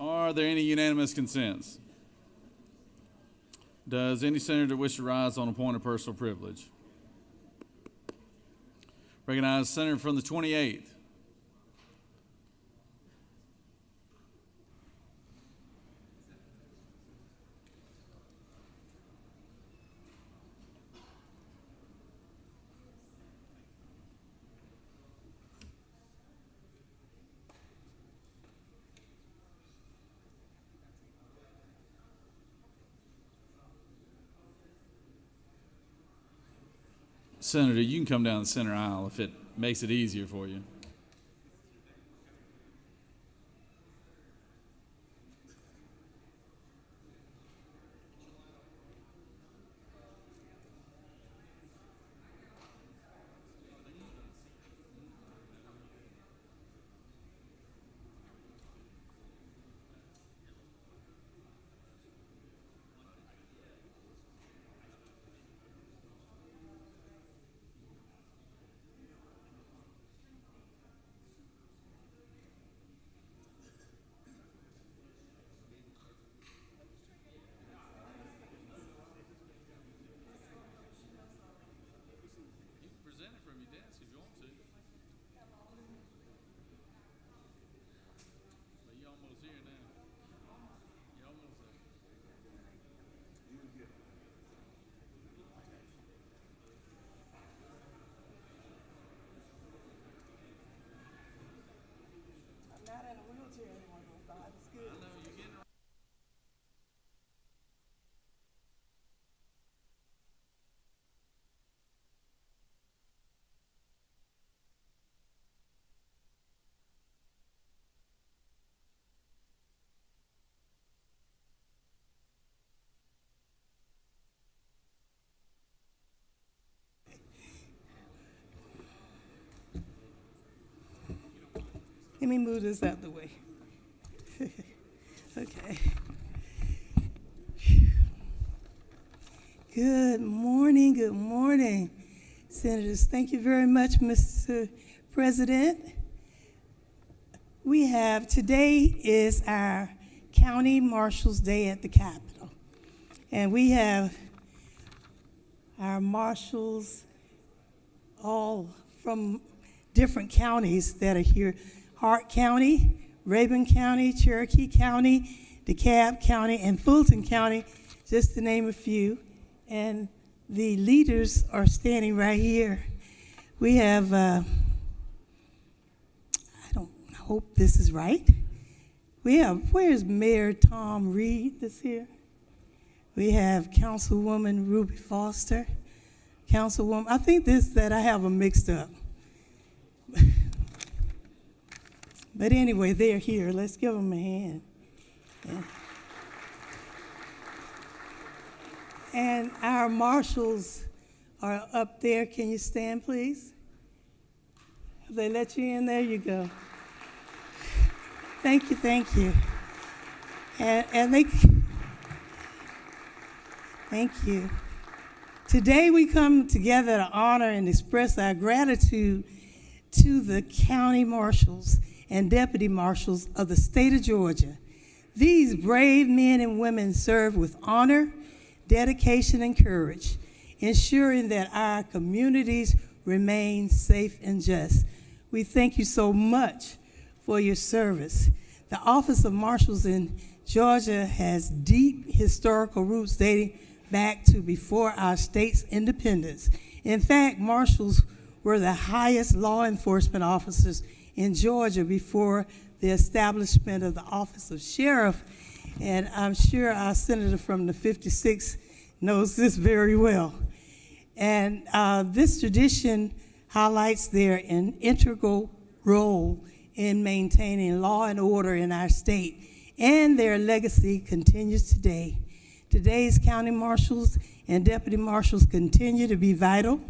Are there any unanimous consents? Does any senator wish to rise on a point of personal privilege? Recognize the senator from the 28th. Senator, you can come down the center aisle if it makes it easier for you. Let me move this out the way. Okay. Good morning, Senators. Thank you very much, Mr. President. Today is our County Marshals Day at the Capitol. And we have our marshals all from different counties that are here. Hart County, Rabun County, Cherokee County, DeKalb County, and Fulton County, just to name a few. And the leaders are standing right here. We have, I don't hope this is right. Where's Mayor Tom Reed this here? We have Councilwoman Ruby Foster. Councilwoman, I think that I have them mixed up. But anyway, they're here. Let's give them a hand. And our marshals are up there. Can you stand, please? Have they let you in? There you go. Thank you. Thank you. Today we come together to honor and express our gratitude to the county marshals and deputy marshals of the state of Georgia. These brave men and women serve with honor, dedication, and courage, ensuring that our communities remain safe and just. We thank you so much for your service. The Office of Marshals in Georgia has deep historical roots dating back to before our state's independence. In fact, marshals were the highest law enforcement officers in Georgia before the establishment of the Office of Sheriff. And I'm sure our senator from the 56th knows this very well. And this tradition highlights their integral role in maintaining law and order in our state, and their legacy continues today. Today's county marshals and deputy marshals continue to be vital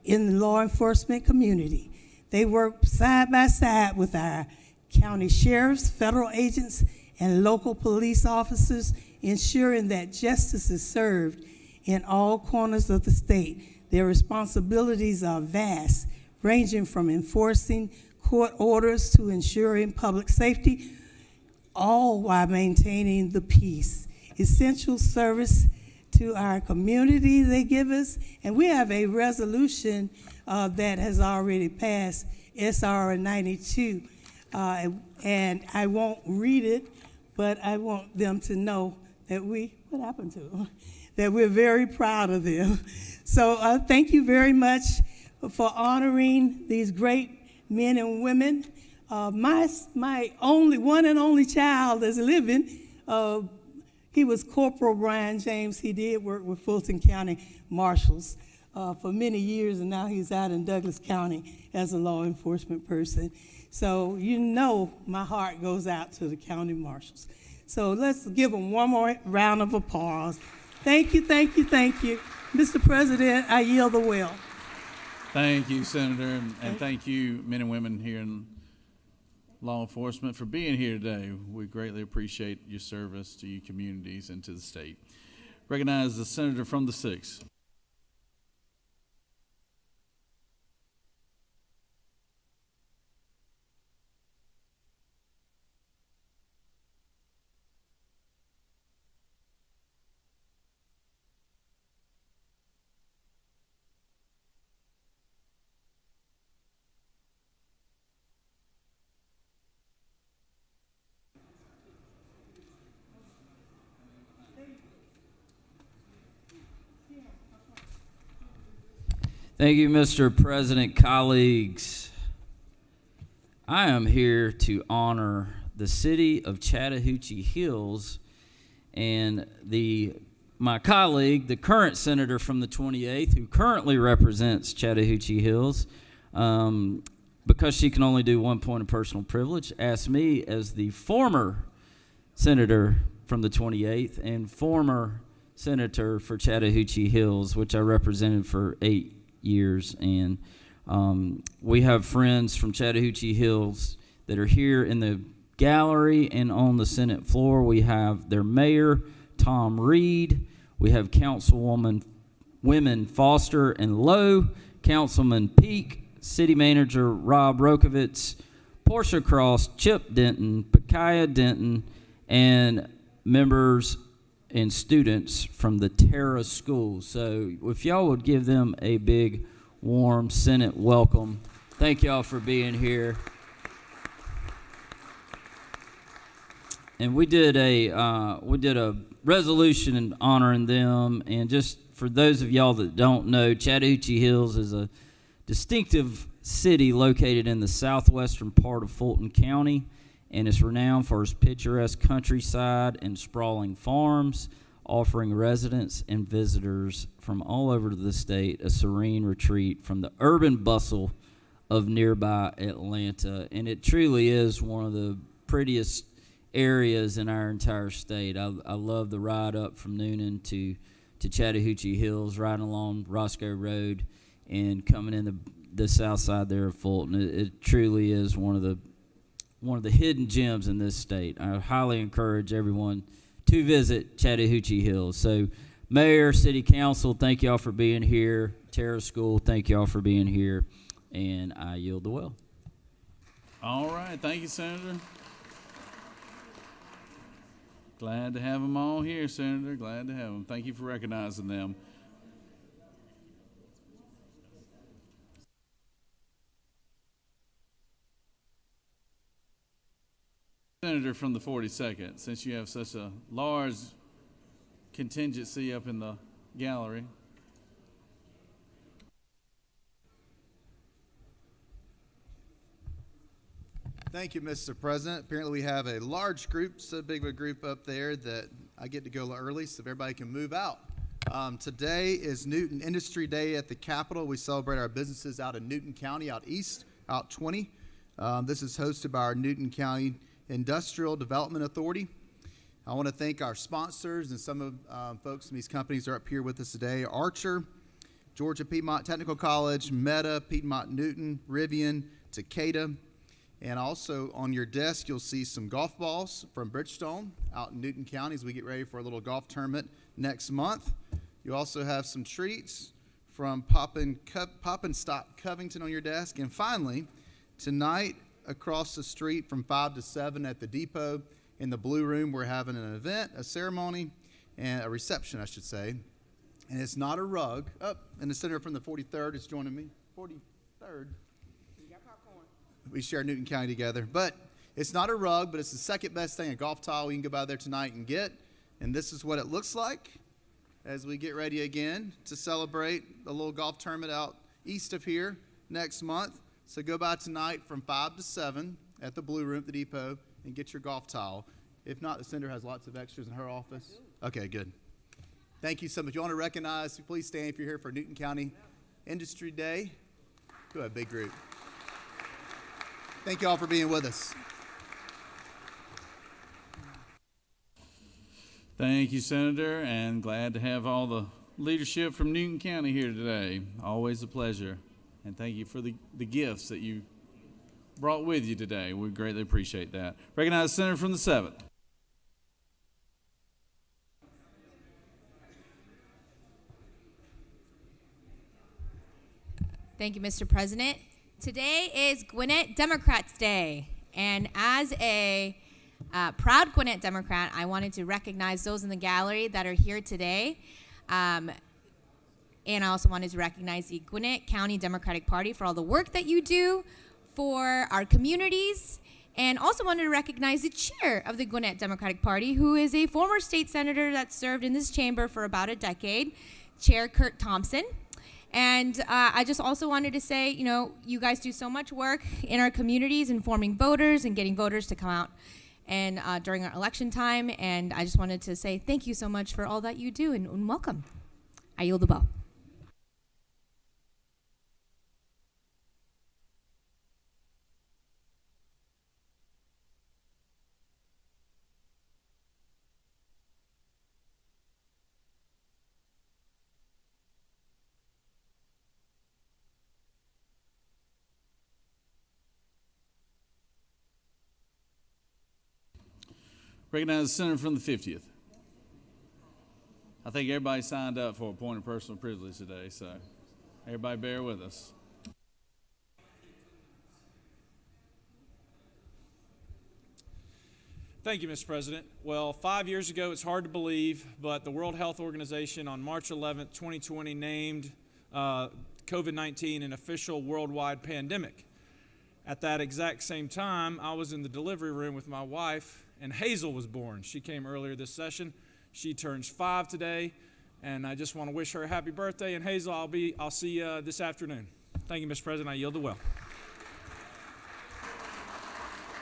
in the law enforcement community. They work side by side with our county sheriffs, federal agents, and local police officers, ensuring that justice is served in all corners of the state. Their responsibilities are vast, ranging from enforcing court orders to ensuring public safety, all while maintaining the peace. Essential service to our community they give us, and we have a resolution that has already passed, SR 92, and I won't read it, but I want them to know that what happened to them? That we're very proud of them. So thank you very much for honoring these great men and women. My only one and only child that's living, he was Corporal Brian James. He did work with Fulton County Marshals for many years, and now he's out in Douglas County as a law enforcement person. So you know my heart goes out to the county marshals. So let's give them one more round of applause. Thank you. Mr. President, I yield the will. Thank you, Senator, and thank you, men and women here in law enforcement, for being here today. We greatly appreciate your service to your communities and to the state. Recognize the senator from the 6th. Thank you, Mr. President, colleagues. I am here to honor the city of Chattahoochee Hills and my colleague, the current senator from the 28th, who currently represents Chattahoochee Hills, because she can only do one point of personal privilege, asked me as the former senator from the 28th and former senator for Chattahoochee Hills, which I represented for 8 years. And we have friends from Chattahoochee Hills that are here in the gallery and on the Senate floor. We have their mayor, Tom Reed. We have Councilwoman Women Foster and Lowe, Councilman Peak, City Manager Rob Rokovitz, Portia Cross, Chip Denton, Pakaya Denton, and members and students from the Terra School. So if y'all would give them a big, warm Senate welcome. Thank y'all for being here. And we did a resolution in honoring them. And just for those of y'all that don't know, Chattahoochee Hills is a distinctive city located in the southwestern part of Fulton County, and it's renowned for its picturesque countryside and sprawling farms, offering residents and visitors from all over the state a serene retreat from the urban bustle of nearby Atlanta. And it truly is one of the prettiest areas in our entire state. I love the ride up from Noonan to Chattahoochee Hills, riding along Roscoe Road and coming in the south side there of Fulton. It truly is one of the hidden gems in this state. I highly encourage everyone to visit Chattahoochee Hills. So Mayor, City Council, thank y'all for being here. Terra School, thank y'all for being here. And I yield the well. All right. Thank you, Senator. Glad to have them all here, Senator. Glad to have them. Thank you for recognizing them. Senator from the 42nd, since you have such a large contingency up in the gallery. Thank you, Mr. President. Apparently we have a large group, so big of a group up there that I get to go early so everybody can move out. Today is Newton Industry Day at the Capitol. We celebrate our businesses out in Newton County, out east, out 20. This is hosted by our Newton County Industrial Development Authority. I want to thank our sponsors, and some of folks from these companies are up here with us today. Archer, Georgia Piedmont Technical College, Meta, Piedmont Newton, Rivian, Takeda. And also on your desk, you'll see some golf balls from Bridgestone out in Newton County as we get ready for a little golf tournament next month. You also have some treats from Pop and Stop Covington on your desk. And finally, tonight across the street from 5 to 7 at the depot in the Blue Room, we're having an event, a ceremony, and a reception, I should say. And it's not a rug. Oh, and the senator from the 43rd is joining me. 43rd. We share Newton County together. But it's not a rug, but it's the second best thing, a golf towel you can go by there tonight and get. And this is what it looks like as we get ready again to celebrate a little golf tournament out east of here next month. So go by tonight from 5 to 7 at the Blue Room at the depot and get your golf towel. If not, the senator has lots of extras in her office. Okay, good. Thank you so much. You want to recognize, please stand if you're here for Newton County Industry Day. Go ahead, big group. Thank you all for being with us. Thank you, Senator, and glad to have all the leadership from Newton County here today. Always a pleasure. And thank you for the gifts that you brought with you today. We greatly appreciate that. Recognize the Senator from the 7th. Thank you, Mr. President. Today is Gwinnett Democrats Day, and as a proud Gwinnett Democrat, I wanted to recognize those in the gallery that are here today, and I also wanted to recognize the Gwinnett County Democratic Party for all the work that you do for our communities, and also wanted to recognize the chair of the Gwinnett Democratic Party, who is a former state senator that served in this chamber for about a decade, Chair Kurt Thompson. And I just also wanted to say, you know, you guys do so much work in our communities, informing voters and getting voters to come out and during our election time. And I just wanted to say thank you so much for all that you do, and welcome. I yield the ball. Recognize the Senator from the 50th. I think everybody signed up for a point of personal privilege today, so everybody bear with us. Thank you, Mr. President. Well, 5 years ago, it's hard to believe, but the World Health Organization on March 11, 2020, named COVID-19 an official worldwide pandemic. At that exact same time, I was in the delivery room with my wife, and Hazel was born. She came earlier this session. She turns 5 today, and I just want to wish her a happy birthday. And Hazel, I'll see you this afternoon. Thank you, Mr. President. I yield the well.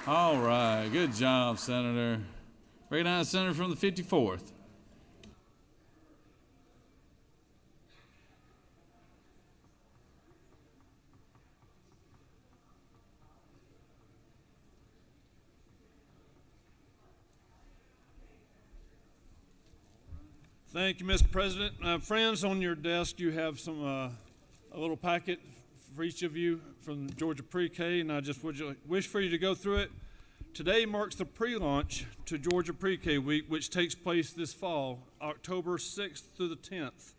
All right, good job, Senator. Recognize the Senator from the 54th. Thank you, Mr. President. Friends, on your desk you have some a little packet for each of you from Georgia Pre-K, and I just wish for you to go through it. Today marks the pre-launch to Georgia Pre-K Week, which takes place this fall, October 6th through the 10th.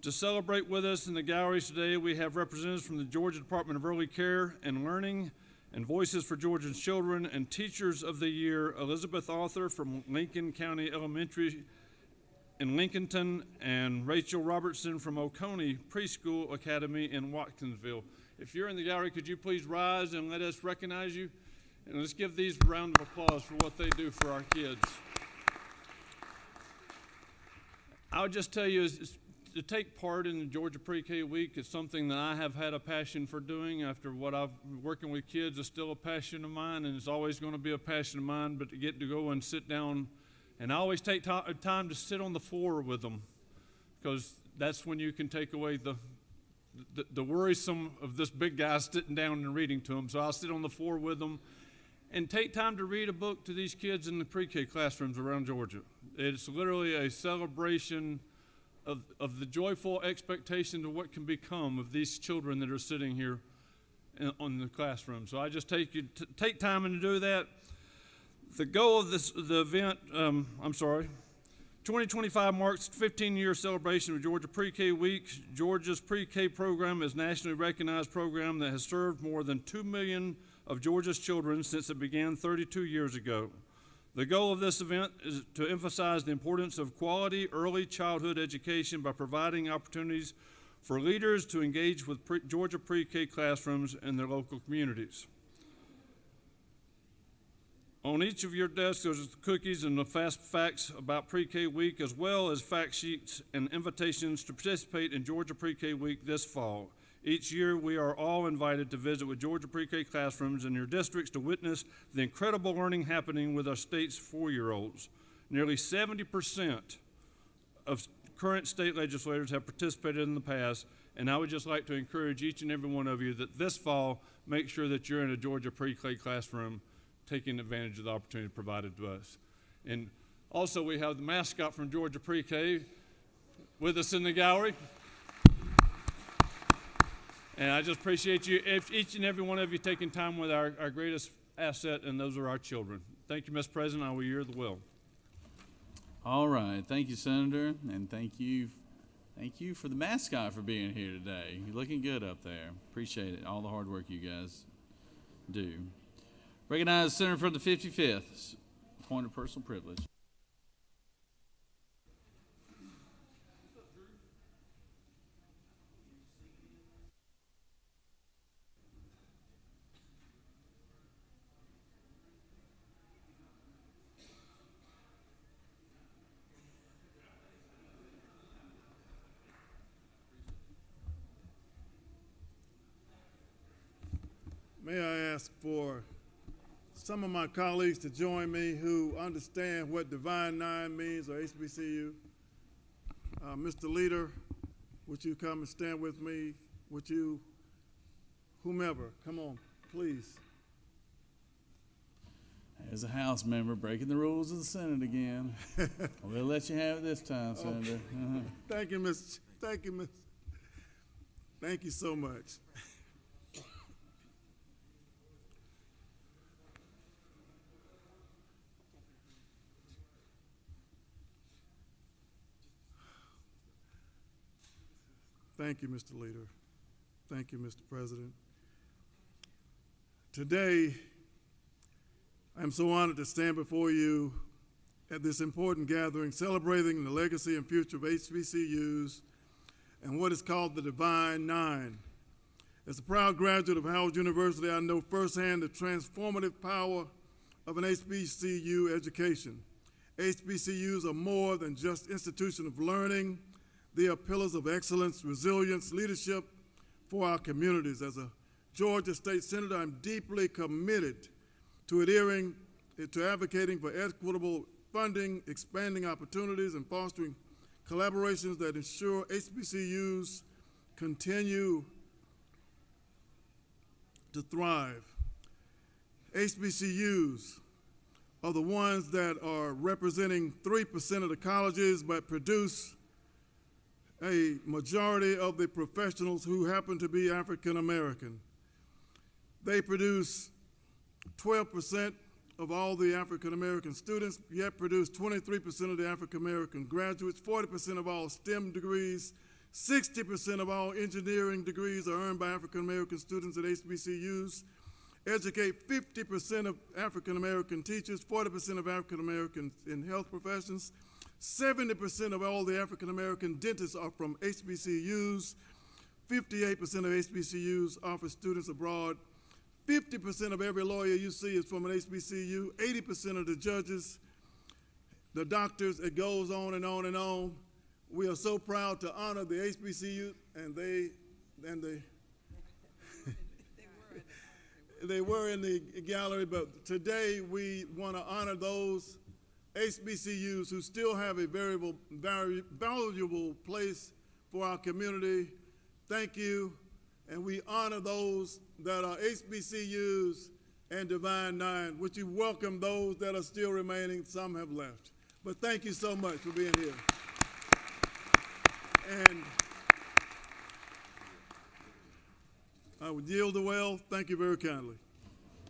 To celebrate with us in the galleries today, we have representatives from the Georgia Department of Early Care and Learning and Voices for Georgia's Children, and Teachers of the Year, Elizabeth Arthur from Lincoln County Elementary in Lincolnton, and Rachel Robertson from Oconee Preschool Academy in Watkinsville. If you're in the gallery, could you please rise and let us recognize you? And let's give these a round of applause for what they do for our kids. I would just tell you, is to take part in the Georgia Pre-K Week is something that I have had a passion for doing. After what I've working with kids is still a passion of mine, and it's always going to be a passion of mine, but to get to go and sit down, and I always take time to sit on the floor with them, because that's when you can take away the worrisome of this big guy sitting down and reading to them. So I'll sit on the floor with them and take time to read a book to these kids in the pre-K classrooms around Georgia. It's literally a celebration of the joyful expectation of what can become of these children that are sitting here in the classroom. So I just take time and do that. The goal of the event, 2025 marks 15-year celebration of Georgia Pre-K Week. Georgia's pre-K program is a nationally recognized program that has served more than 2 million of Georgia's children since it began 32 years ago. The goal of this event is to emphasize the importance of quality early childhood education by providing opportunities for leaders to engage with Georgia pre-K classrooms and their local communities. On each of your desks, there's cookies and the fast facts about Pre-K Week, as well as fact sheets and invitations to participate in Georgia Pre-K Week this fall. Each year, we are all invited to visit with Georgia Pre-K classrooms in your districts to witness the incredible learning happening with our state's 4-year-olds. Nearly 70% of current state legislators have participated in the past, and I would just like to encourage each and every one of you that this fall, make sure that you're in a Georgia Pre-K classroom taking advantage of the opportunity provided to us. And also, we have the mascot from Georgia Pre-K with us in the gallery. And I just appreciate you, each and every one of you, taking time with our greatest asset, and those are our children. Thank you, Mr. President. I will yield the will. All right. Thank you, Senator, and thank you for the mascot for being here today. You're looking good up there. Appreciate it, all the hard work you guys do. Recognize the Senator from the 55th. Point of personal privilege. May I ask for some of my colleagues to join me who understand what Divine Nine means, or HBCU. Mr. Leader, would you come and stand with me? Would you, whomever, come on, please. As a House member, breaking the rules of the Senate again. We'll let you have it this time, Senator. Okay. Thank you, Miss. Thank you, Miss. Thank you so much. Thank you, Mr. Leader. Thank you, Mr. President. Today, I'm so honored to stand before you at this important gathering celebrating the legacy and future of HBCUs and what is called the Divine Nine. As a proud graduate of Howard University, I know firsthand the transformative power of an HBCU education. HBCUs are more than just institutions of learning. They are pillars of excellence, resilience, leadership for our communities. As a Georgia State Senator, I'm deeply committed to advocating for equitable funding, expanding opportunities, and fostering collaborations that ensure HBCUs continue to thrive. HBCUs are the ones that are representing 3% of the colleges but produce a majority of the professionals who happen to be African American. They produce 12% of all the African American students, yet produce 23% of the African American graduates, 40% of all STEM degrees, 60% of all engineering degrees are earned by African American students at HBCUs, educate 50% of African American teachers, 40% of African Americans in health professions, 70% of all the African American dentists are from HBCUs, 58% of HBCUs offer students abroad, 50% of every lawyer you see is from an HBCU, 80% of the judges, the doctors, it goes on and on and on. We are so proud to honor the HBCU, and they were in the gallery, but today we want to honor those HBCUs who still have a very valuable place for our community. Thank you, and we honor those that are HBCUs and Divine Nine. Would you welcome those that are still remaining? Some have left. But thank you so much for being here. And I would yield the well. Thank you very kindly.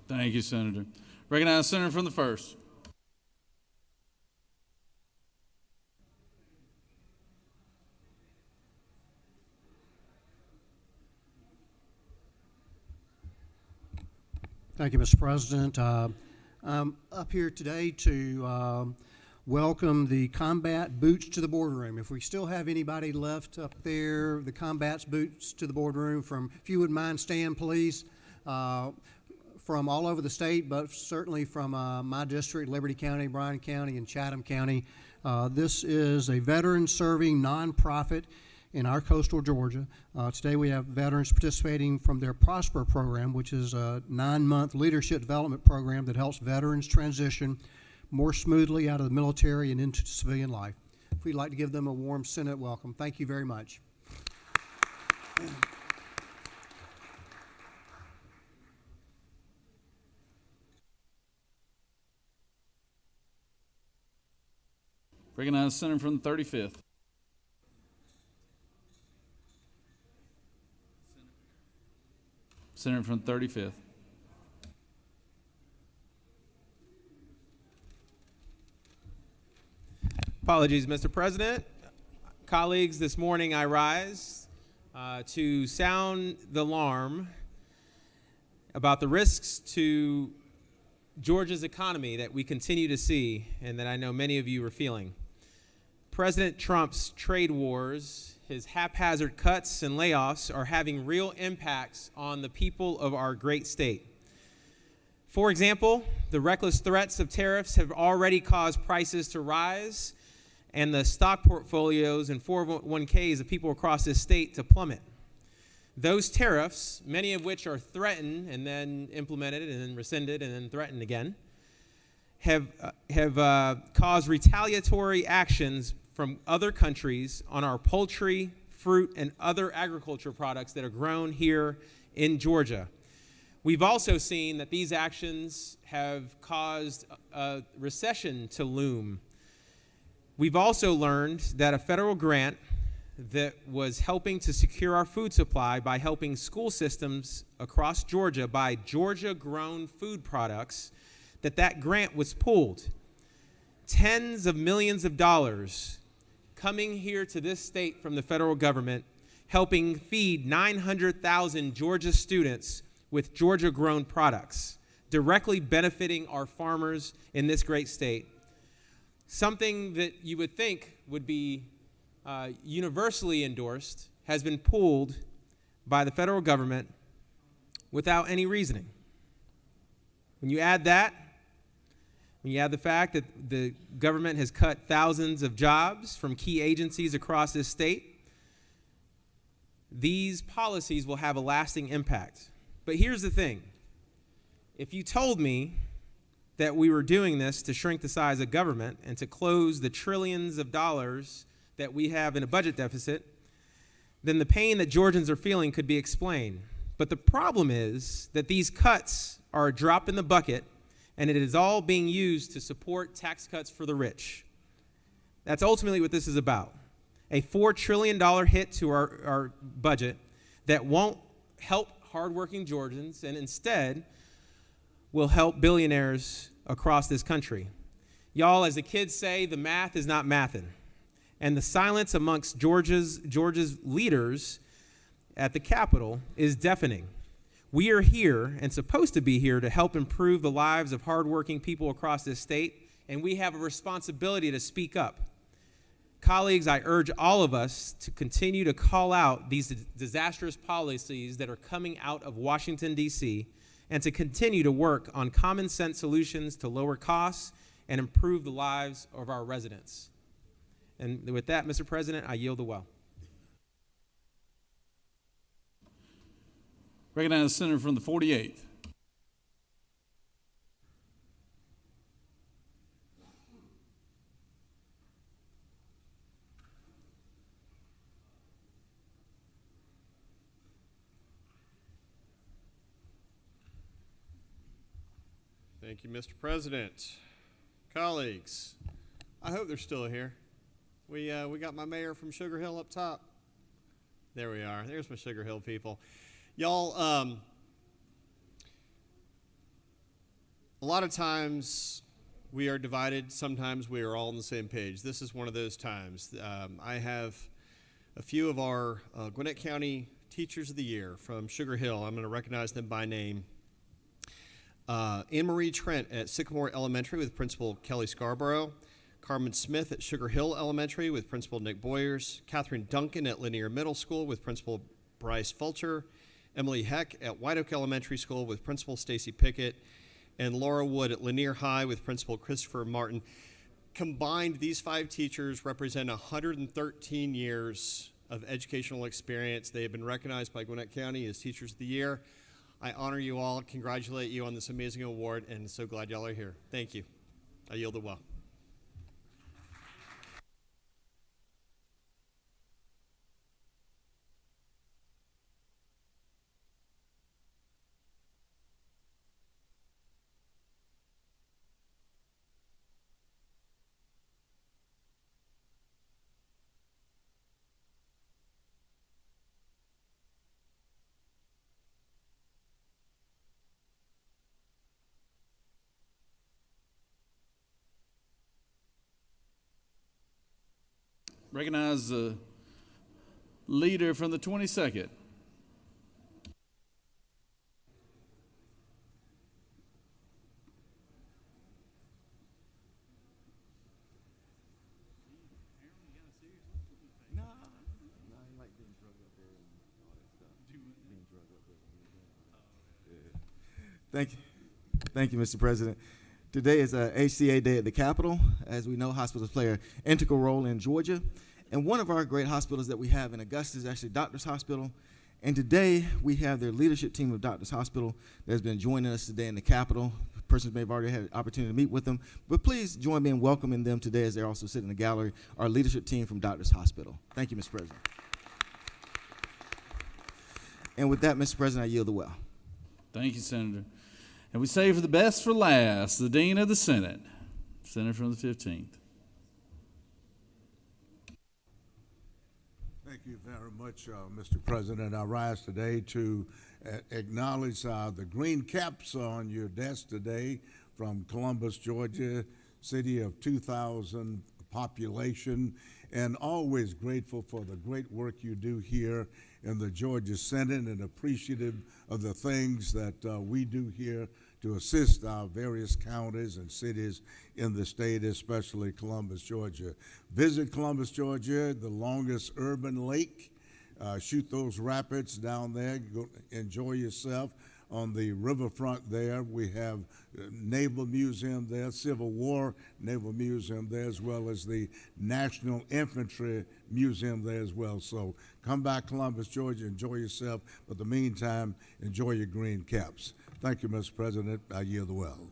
Thank you, Senator. Recognize Senator from the 1st. Thank you, Mr. President. I'm up here today to welcome the Combat Boots to the Boardroom. If we still have anybody left up there, the Combat Boots to the Boardroom, if you wouldn't mind stand, please, from all over the state, but certainly from my district, Liberty County, Bryan County, and Chatham County. This is a veteran-serving nonprofit in our coastal Georgia. Today we have veterans participating from their Prosper program, which is a 9-month leadership development program that helps veterans transition more smoothly out of the military and into civilian life. If we'd like to give them a warm Senate welcome. Thank you very much. Recognize Senator from the 35th. Senator from the 35th. Apologies, Mr. President. Colleagues, this morning I rise to sound the alarm about the risks to Georgia's economy that we continue to see and that I know many of you are feeling. President Trump's trade wars, his haphazard cuts and layoffs are having real impacts on the people of our great state. For example, the reckless threats of tariffs have already caused prices to rise and the stock portfolios and 401ks of people across this state to plummet. Those tariffs, many of which are threatened and then implemented and then rescinded and then threatened again, have caused retaliatory actions from other countries on our poultry, fruit, and other agriculture products that are grown here in Georgia. We've also seen that these actions have caused a recession to loom. We've also learned that a federal grant that was helping to secure our food supply by helping school systems across Georgia buy Georgia-grown food products, that grant was pulled. Tens of millions of dollars coming here to this state from the federal government helping feed 900,000 Georgia students with Georgia-grown products, directly benefiting our farmers in this great state. Something that you would think would be universally endorsed has been pulled by the federal government without any reasoning. When you add that, when you add the fact that the government has cut thousands of jobs from key agencies across this state, these policies will have a lasting impact. But here's the thing. If you told me that we were doing this to shrink the size of government and to close the trillions of dollars that we have in a budget deficit, then the pain that Georgians are feeling could be explained. But the problem is that these cuts are a drop in the bucket, and it is all being used to support tax cuts for the rich. That's ultimately what this is about. A $4 trillion hit to our budget that won't help hardworking Georgians and instead will help billionaires across this country. Y'all, as the kids say, the math is not mathin'. And the silence amongst Georgia's leaders at the Capitol is deafening. We are here and supposed to be here to help improve the lives of hardworking people across this state, and we have a responsibility to speak up. Colleagues, I urge all of us to continue to call out these disastrous policies that are coming out of Washington, D.C., and to continue to work on common sense solutions to lower costs and improve the lives of our residents. And with that, Mr. President, I yield the well. Recognize the senator from the 48th. Thank you, Mr. President. Colleagues, I hope they're still here. We got my mayor from Sugar Hill up top. There we are. There's my Sugar Hill people. Y'all, a lot of times we are divided. Sometimes we are all on the same page. This is one of those times. I have a few of our Gwinnett County Teachers of the Year from Sugar Hill. I'm going to recognize them by name. Anne Marie Trent at Sycamore Elementary with Principal Kelly Scarborough. Carmen Smith at Sugar Hill Elementary with Principal Nick Boyers. Catherine Duncan at Lanier Middle School with Principal Bryce Fulcher. Emily Heck at White Oak Elementary School with Principal Stacy Pickett. And Laura Wood at Lanier High with Principal Christopher Martin. Combined, these 5 teachers represent 113 years of educational experience. They have been recognized by Gwinnett County as Teachers of the Year. I honor you all, congratulate you on this amazing award, and so glad y'all are here. Thank you. I yield the well. Recognize the leader from the 22nd. Thank you, Mr. President. Today is HCA Day at the Capitol. As we know, hospitals play an integral role in Georgia. And one of our great hospitals that we have in Augusta is actually Doctors Hospital. And today, we have their leadership team of Doctors Hospital that has been joining us today in the Capitol. Persons may have already had an opportunity to meet with them, but please join me in welcoming them today as they're also sitting in the gallery, our leadership team from Doctors Hospital. Thank you, Mr. President. And with that, Mr. President, I yield the well. Thank you, Senator. And we save the best for last, the Dean of the Senate, Senator from the 15th. Thank you very much, Mr. President. I rise today to acknowledge the green caps on your desk today from Columbus, Georgia, city of 2,000 population, and always grateful for the great work you do here in the Georgia Senate and appreciative of the things that we do here to assist our various counties and cities in the state, especially Columbus, Georgia. Visit Columbus, Georgia, the longest urban lake. Shoot those rapids down there. Go enjoy yourself. On the riverfront there, we have Naval Museum there, Civil War Naval Museum there, as well as the National Infantry Museum there as well. So come back, Columbus, Georgia, enjoy yourself. But in the meantime, enjoy your green caps. Thank you, Mr. President. I yield the well.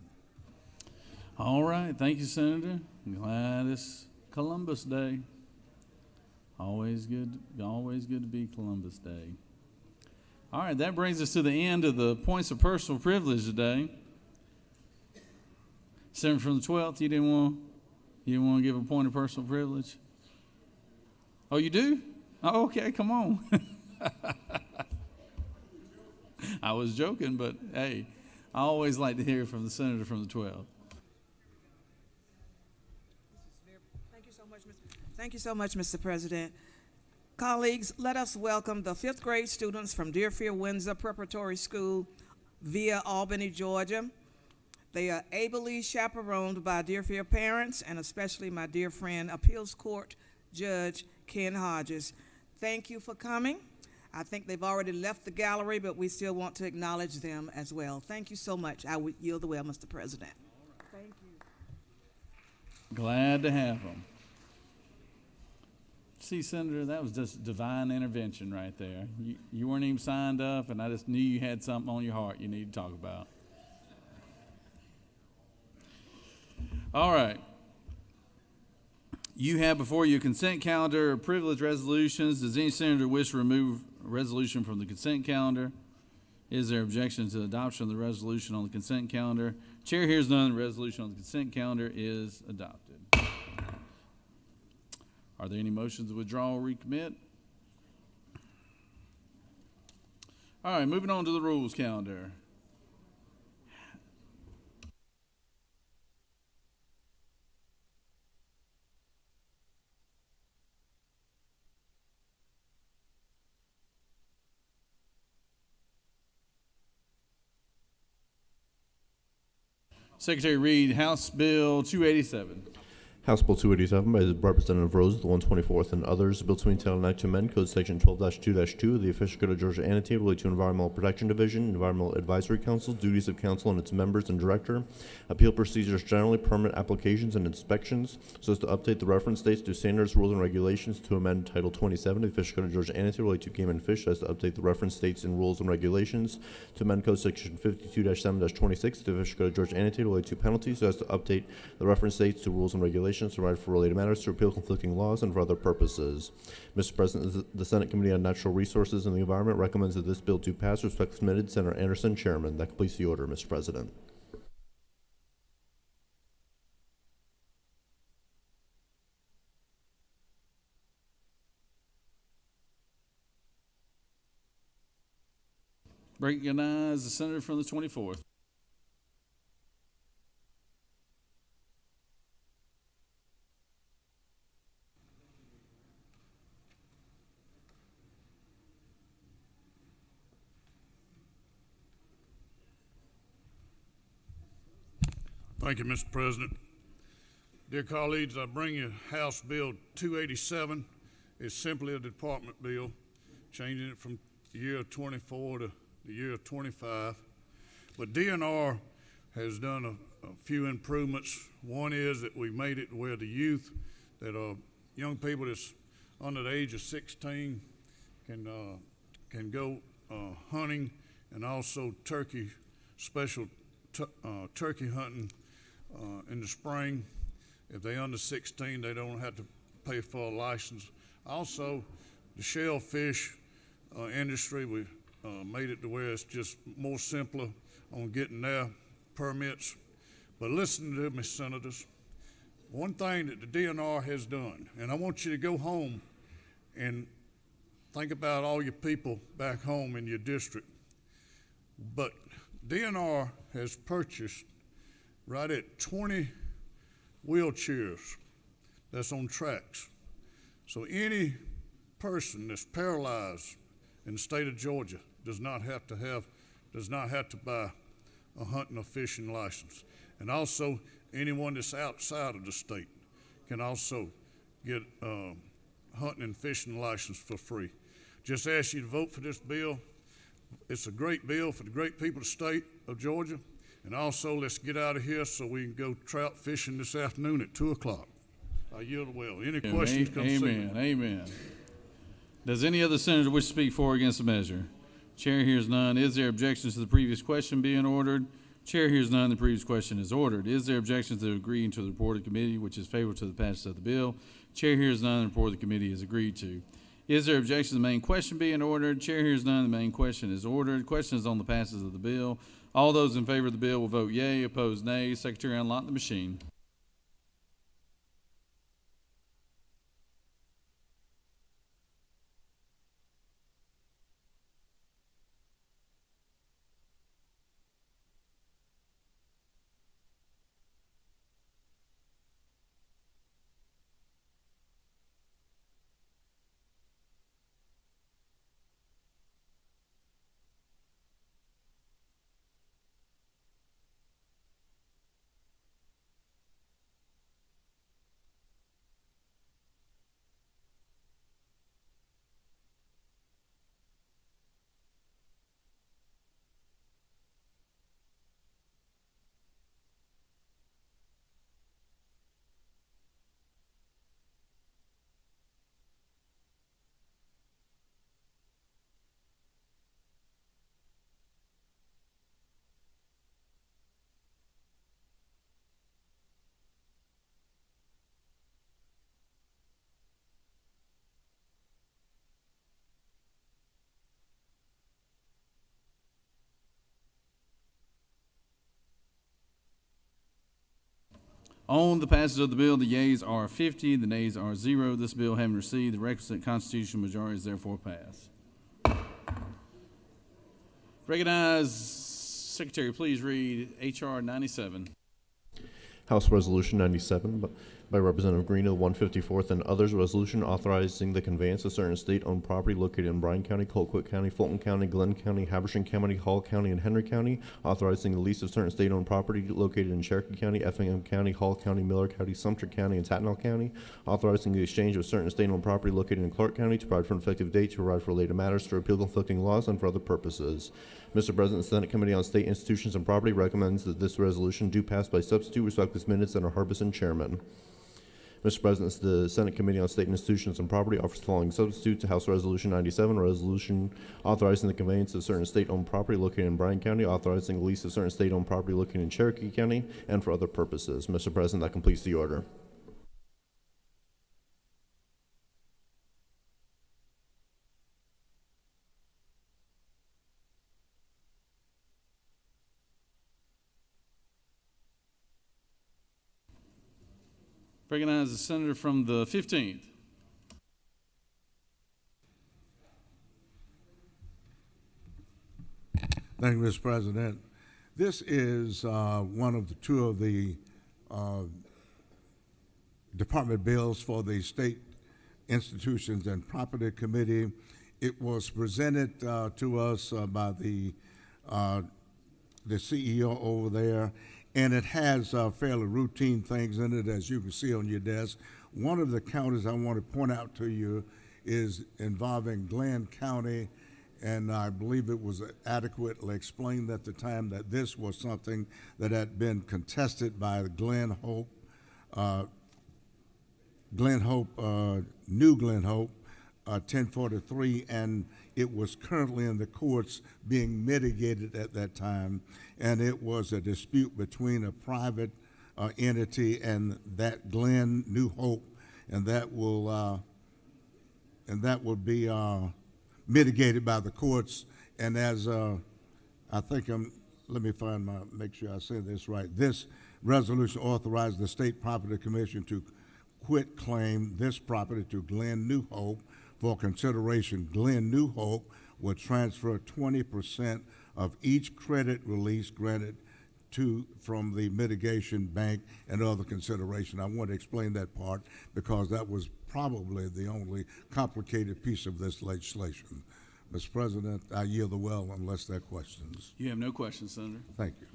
All right. Thank you, Senator. Glad it's Columbus Day. Always good to be Columbus Day. All right, that brings us to the end of the points of personal privilege today. Senator from the 12th, you didn't want to give a point of personal privilege? Oh, you do? Oh, okay, come on. I was joking, but hey, I always like to hear from the senator from the 12th. Thank you so much, Mr. President. Colleagues, let us welcome the 5th grade students from Deerfield Windsor Preparatory School via Albany, Georgia. They are ably chaperoned by Deerfield parents and especially my dear friend, Appeals Court Judge Ken Hodges. Thank you for coming. I think they've already left the gallery, but we still want to acknowledge them as well. Thank you so much. I would yield the well, Mr. President. Thank you. Glad to have them. See, Senator, that was just divine intervention right there. You weren't even signed up, and I just knew you had something on your heart you need to talk about. All right. You have before you a consent calendar of privilege resolutions. Does any senator wish to remove a resolution from the consent calendar? Is there objection to the adoption of the resolution on the consent calendar? Chair hears none. The resolution on the consent calendar is adopted. Are there any motions to withdraw or recommit? All right, moving on to the rules calendar. Secretary Reed, House Bill 287. House Bill 287 by Representative Rose, the 124th, and others. Bill 2010 to amend Code Section 12-2-2 of the Official Code of Georgia Annotated related to Environmental Protection Division, Environmental Advisory Council, duties of council and its members and director, appeal procedures generally, permit applications and inspections, so as to update the reference dates to standards, rules, and regulations, to amend Title 27 of the Official Code of Georgia Annotated related to game and fish, so as to update the reference dates and rules and regulations, to amend Code Section 52-7-26 of the Official Code of Georgia Annotated related to penalties, so as to update the reference dates to rules and regulations, to provide for related matters, to repeal conflicting laws, and for other purposes. Mr. President, the Senate Committee on Natural Resources and the Environment recommends that this bill do pass. Respectfully submitted, Senator Anderson, Chairman. That completes the order, Mr. President. Recognize the senator from the 24th. Thank you, Mr. President. Dear colleagues, I bring you House Bill 287. It's simply a department bill, changing it from the year of 24 to the year of 25. But DNR has done a few improvements. One is that we made it where the youth, that young people that's under the age of 16 can go hunting, and also special turkey hunting in the spring. If they're under 16, they don't have to pay for a license. Also, the shellfish industry, we made it to where it's just more simpler on getting their permits. But listen to me, senators. One thing that the DNR has done, and I want you to go home and think about all your people back home in your district. But DNR has purchased right at 20 wheelchairs that's on tracks. So any person that's paralyzed in the state of Georgia does not have to buy a hunting or fishing license. And also, anyone that's outside of the state can also get a hunting and fishing license for free. Just ask you to vote for this bill. It's a great bill for the great people of the state of Georgia. And also, let's get out of here so we can go trout fishing this afternoon at 2 o'clock. I yield the well. Any questions, come see me. Amen, amen. Does any other senator wish to speak for or against the measure? Chair hears none. Is there objections to the previous question being ordered? Chair hears none. The previous question is ordered. Is there objections to agreeing to the report of the committee, which is favorable to the passage of the bill? Chair hears none. The report of the committee is agreed to. Is there objection to the main question being ordered? Chair hears none. The main question is ordered. Question is on the passage of the bill. All those in favor of the bill will vote yea. Opposed, nay. Secretary, unlock the machine. On the passage of the bill, the yeas are 50, the nays are 0. This bill having received the requisite constitutional majority is therefore passed. Recognize Secretary, please read H.R. 97. House Resolution 97 by Representative Green of the 154th and others, resolution authorizing the conveyance of certain state-owned property located in Bryan County, Colquitt County, Fulton County, Glenn County, Habersham County, Hall County, and Henry County, authorizing the lease of certain state-owned property located in Cherokee County, Effingham County, Hall County, Miller County, Sumter County, and Tatnall County, authorizing the exchange of certain state-owned property located in Clark County to provide for an effective date, to provide for related matters, to repeal conflicting laws, and for other purposes. Mr. President, the Senate Committee on State Institutions and Property recommends that this resolution do pass by substitute. Respectless minutes, Senator Harbison, Chairman. Mr. President, the Senate Committee on State Institutions and Property offers the following substitute to House Resolution 97, a resolution authorizing the conveyance of certain state-owned property located in Bryan County, authorizing the lease of certain state-owned property located in Cherokee County, and for other purposes. Mr. President, that completes the order. Recognize the senator from the 15th. Thank you, Mr. President. This is one of the two of the department bills for the State Institutions and Property Committee. It was presented to us by the CEO over there, and it has fairly routine things in it, as you can see on your desk. One of the counties I want to point out to you is involving Glenn County, and I believe it was adequately explained at the time that this was something that had been contested by Glen Hope, New Glen Hope, 1043, and it was currently in the courts being mitigated at that time, and it was a dispute between a private entity and that Glen New Hope, and that will be mitigated by the courts. And as I think let me make sure I say this right. This resolution authorized the State Property Commission to quit claim this property to Glen New Hope for consideration. Glen New Hope will transfer 20% of each credit release granted from the mitigation bank and other consideration. I want to explain that part because that was probably the only complicated piece of this legislation. Mr. President, I yield the well unless there are questions. You have no questions, Senator. Thank you.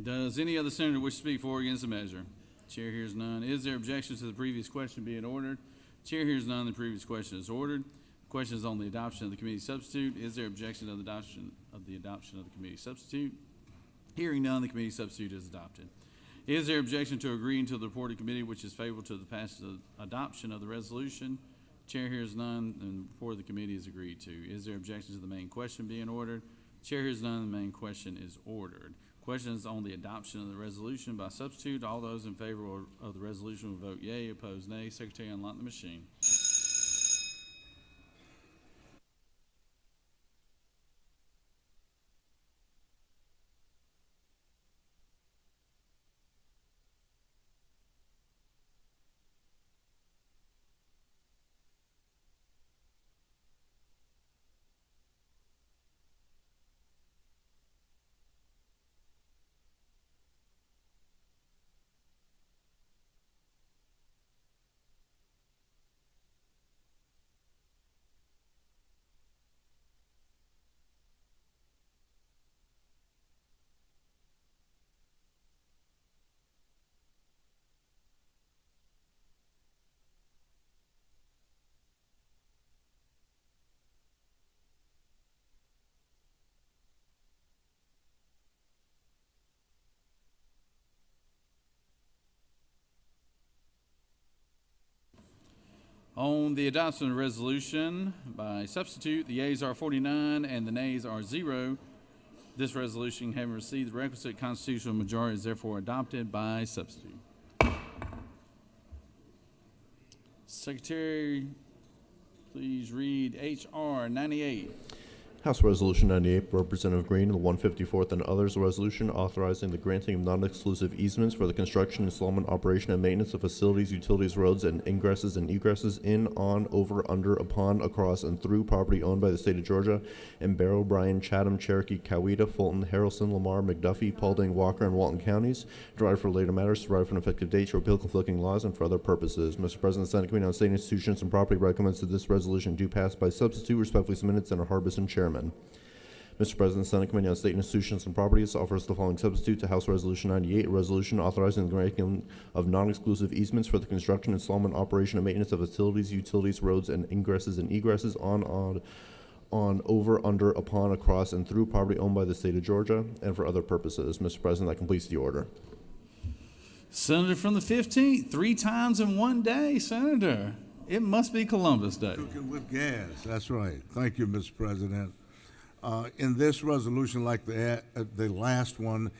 Does any other senator wish to speak for or against the measure? Chair hears none. Is there objection to the previous question being ordered? Chair hears none. The previous question is ordered. Question is on the adoption of the committee substitute. Is there objection to the adoption of the committee substitute? Hearing none, the committee substitute is adopted. Is there objection to agreeing to the report of committee which is favorable to the passage of adoption of the resolution? Chair hears none, and the report of the committee is agreed to. Is there objection to the main question being ordered? Chair hears none, the main question is ordered. Question is on the adoption of the resolution by substitute. All those in favor of the resolution will vote yea, opposed nay. Secretary, unlock the machine. On the adoption of the resolution by substitute, the yeas are 49 and the nays are 0. This resolution, having received the requisite constitutional majority, is therefore adopted by substitute. Secretary, please read H.R. 98. House Resolution 98, Representative Green, the 154th, and others, a resolution authorizing the granting of non-exclusive easements for the construction, installment, operation, and maintenance of facilities, utilities, roads, and ingresses and egresses in, on, over, under, upon, across, and through property owned by the state of Georgia in Barrow, Bryan, Chatham, Cherokee, Coweta, Fulton, Harrelson, Lamar, McDuffie, Paulding, Walker, and Walton counties, derived for later matters, derived for an effective date, to repeal conflicting laws, and for other purposes. Mr. President, the Senate Committee on State Institutions and Property recommends that this resolution do pass by substitute. Respectfully submitted, Senator Harbison, Chairman. Mr. President, the Senate Committee on State Institutions and Properties offers the following substitute to House Resolution 98, a resolution authorizing the granting of non-exclusive easements for the construction, installment, operation, and maintenance of facilities, utilities, roads, and ingresses and egresses on, over, under, upon, across, and through property owned by the state of Georgia, and for other purposes. Mr. President, that completes the order. Senator from the 15th, 3 times in one day, Senator. It must be Columbus Day. Cooking with gas, that's right. Thank you, Mr. President. In this resolution, like the last one,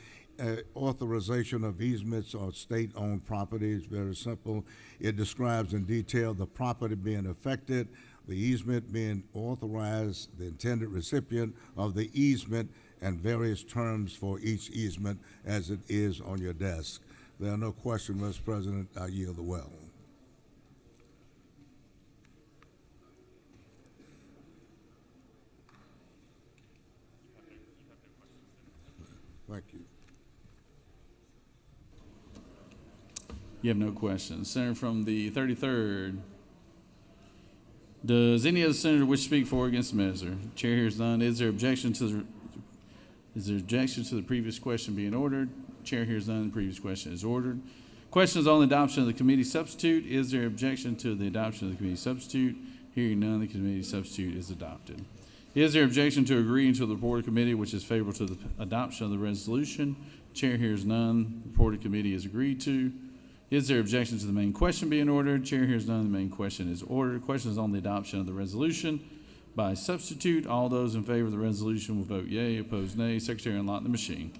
authorization of easements on state-owned properties, very simple. It describes in detail the property being affected, the easement being authorized, the intended recipient of the easement, and various terms for each easement as it is on your desk. There are no questions, Mr. President. I yield the well. Thank you. You have no questions. Senator from the 33rd. Does any other senator wish to speak for or against the measure? Chair hears none. Is there objection to the previous question being ordered? Chair hears none. The previous question is ordered. Questions on the adoption of the committee substitute. Is there objection to the adoption of the committee substitute? Hearing none, the committee substitute is adopted. Is there objection to agreeing to the report of committee which is favorable to the adoption of the resolution? Chair hears none. The report of committee is agreed to. Is there objection to the main question being ordered? Chair hears none. The main question is ordered. Questions on the adoption of the resolution by substitute. All those in favor of the resolution will vote yea, opposed nay. Secretary, unlock the machine.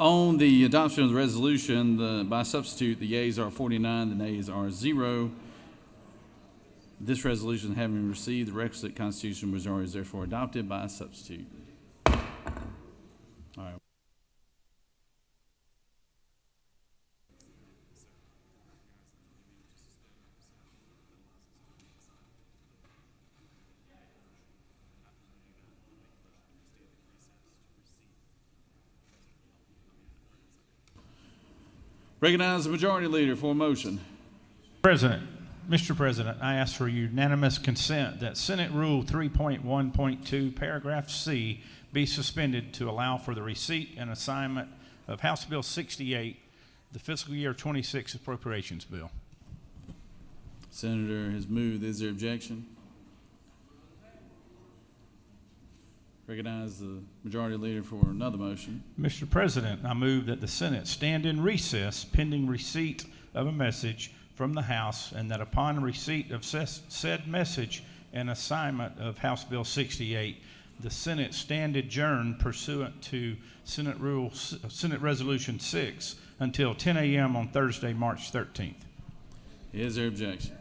On the adoption of the resolution, by substitute, the yeas are 49, the nays are 0. This resolution having received the requisite constitutional majority is therefore adopted by substitute. All right. Recognize the majority leader for a motion. Mr. President, I ask for unanimous consent that Senate Rule 3.1.2, paragraph C, be suspended to allow for the receipt and assignment of House Bill 68, the fiscal year 26 appropriations bill. Senator has moved. Is there objection? Recognize the majority leader for another motion. Mr. President, I move that the Senate stand in recess pending receipt of a message from the House, and that upon receipt of said message and assignment of House Bill 68, the Senate stand adjourned pursuant to Senate Resolution 6 until 10 a.m. on Thursday, March 13th. Is there objection?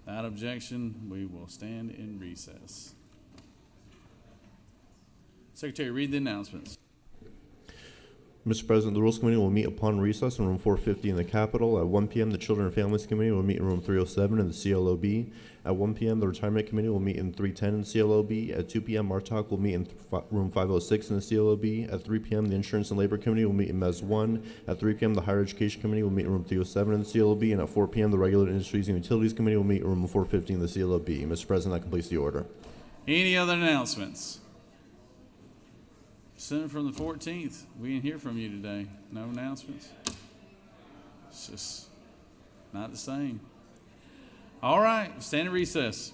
Without objection, we will stand in recess. Secretary, read the announcements. Mr. President, the Rules Committee will meet upon recess in room 450 in the Capitol. At 1 p.m., the Children and Families Committee will meet in room 307 in the CLOB. At 1 p.m., the Retirement Committee will meet in 310 in the CLOB. At 2 p.m., MARTOC will meet in room 506 in the CLOB. At 3 p.m., the Insurance and Labor Committee will meet in MES 1. At 3 p.m., the Higher Education Committee will meet in room 307 in the CLOB. And at 4 p.m., the Regulated Industries and Utilities Committee will meet in room 450 in the CLOB. Mr. President, that completes the order. Any other announcements? Senator from the 14th, we didn't hear from you today. No announcements? It's just not the same. All right, stand in recess.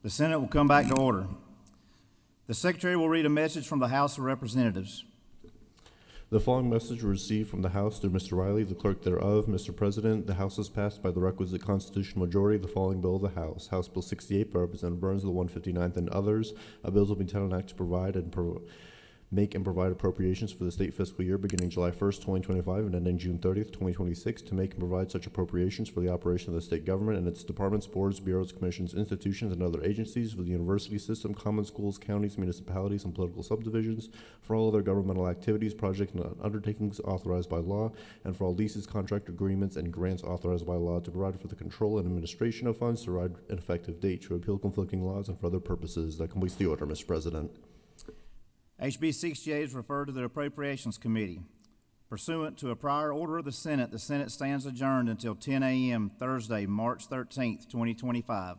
The Senate will come back to order. The Secretary will read a message from the House of Representatives. The following message was received from the House through Mr. Riley, the clerk thereof. Mr. President, the House has passed by the requisite constitutional majority the following bill of the House. House Bill 68 by Representative Burns of the 159th and others. A bill will be entitled an act to provide and make and provide appropriations for the state fiscal year beginning July 1st, 2025 and ending June 30th, 2026, to make and provide such appropriations for the operation of the state government and its departments, boards, bureaus, commissions, institutions, and other agencies, for the university system, common schools, counties, municipalities, and political subdivisions, for all other governmental activities, projects, and undertakings authorized by law, and for all leases, contract agreements, and grants authorized by law, to provide for the control and administration of funds, to provide an effective date, to repeal conflicting laws, and for other purposes. That completes the order, Mr. President. HB 68 is referred to the Appropriations Committee. Pursuant to a prior order of the Senate stands adjourned until 10 a.m. Thursday, March 13th, 2025.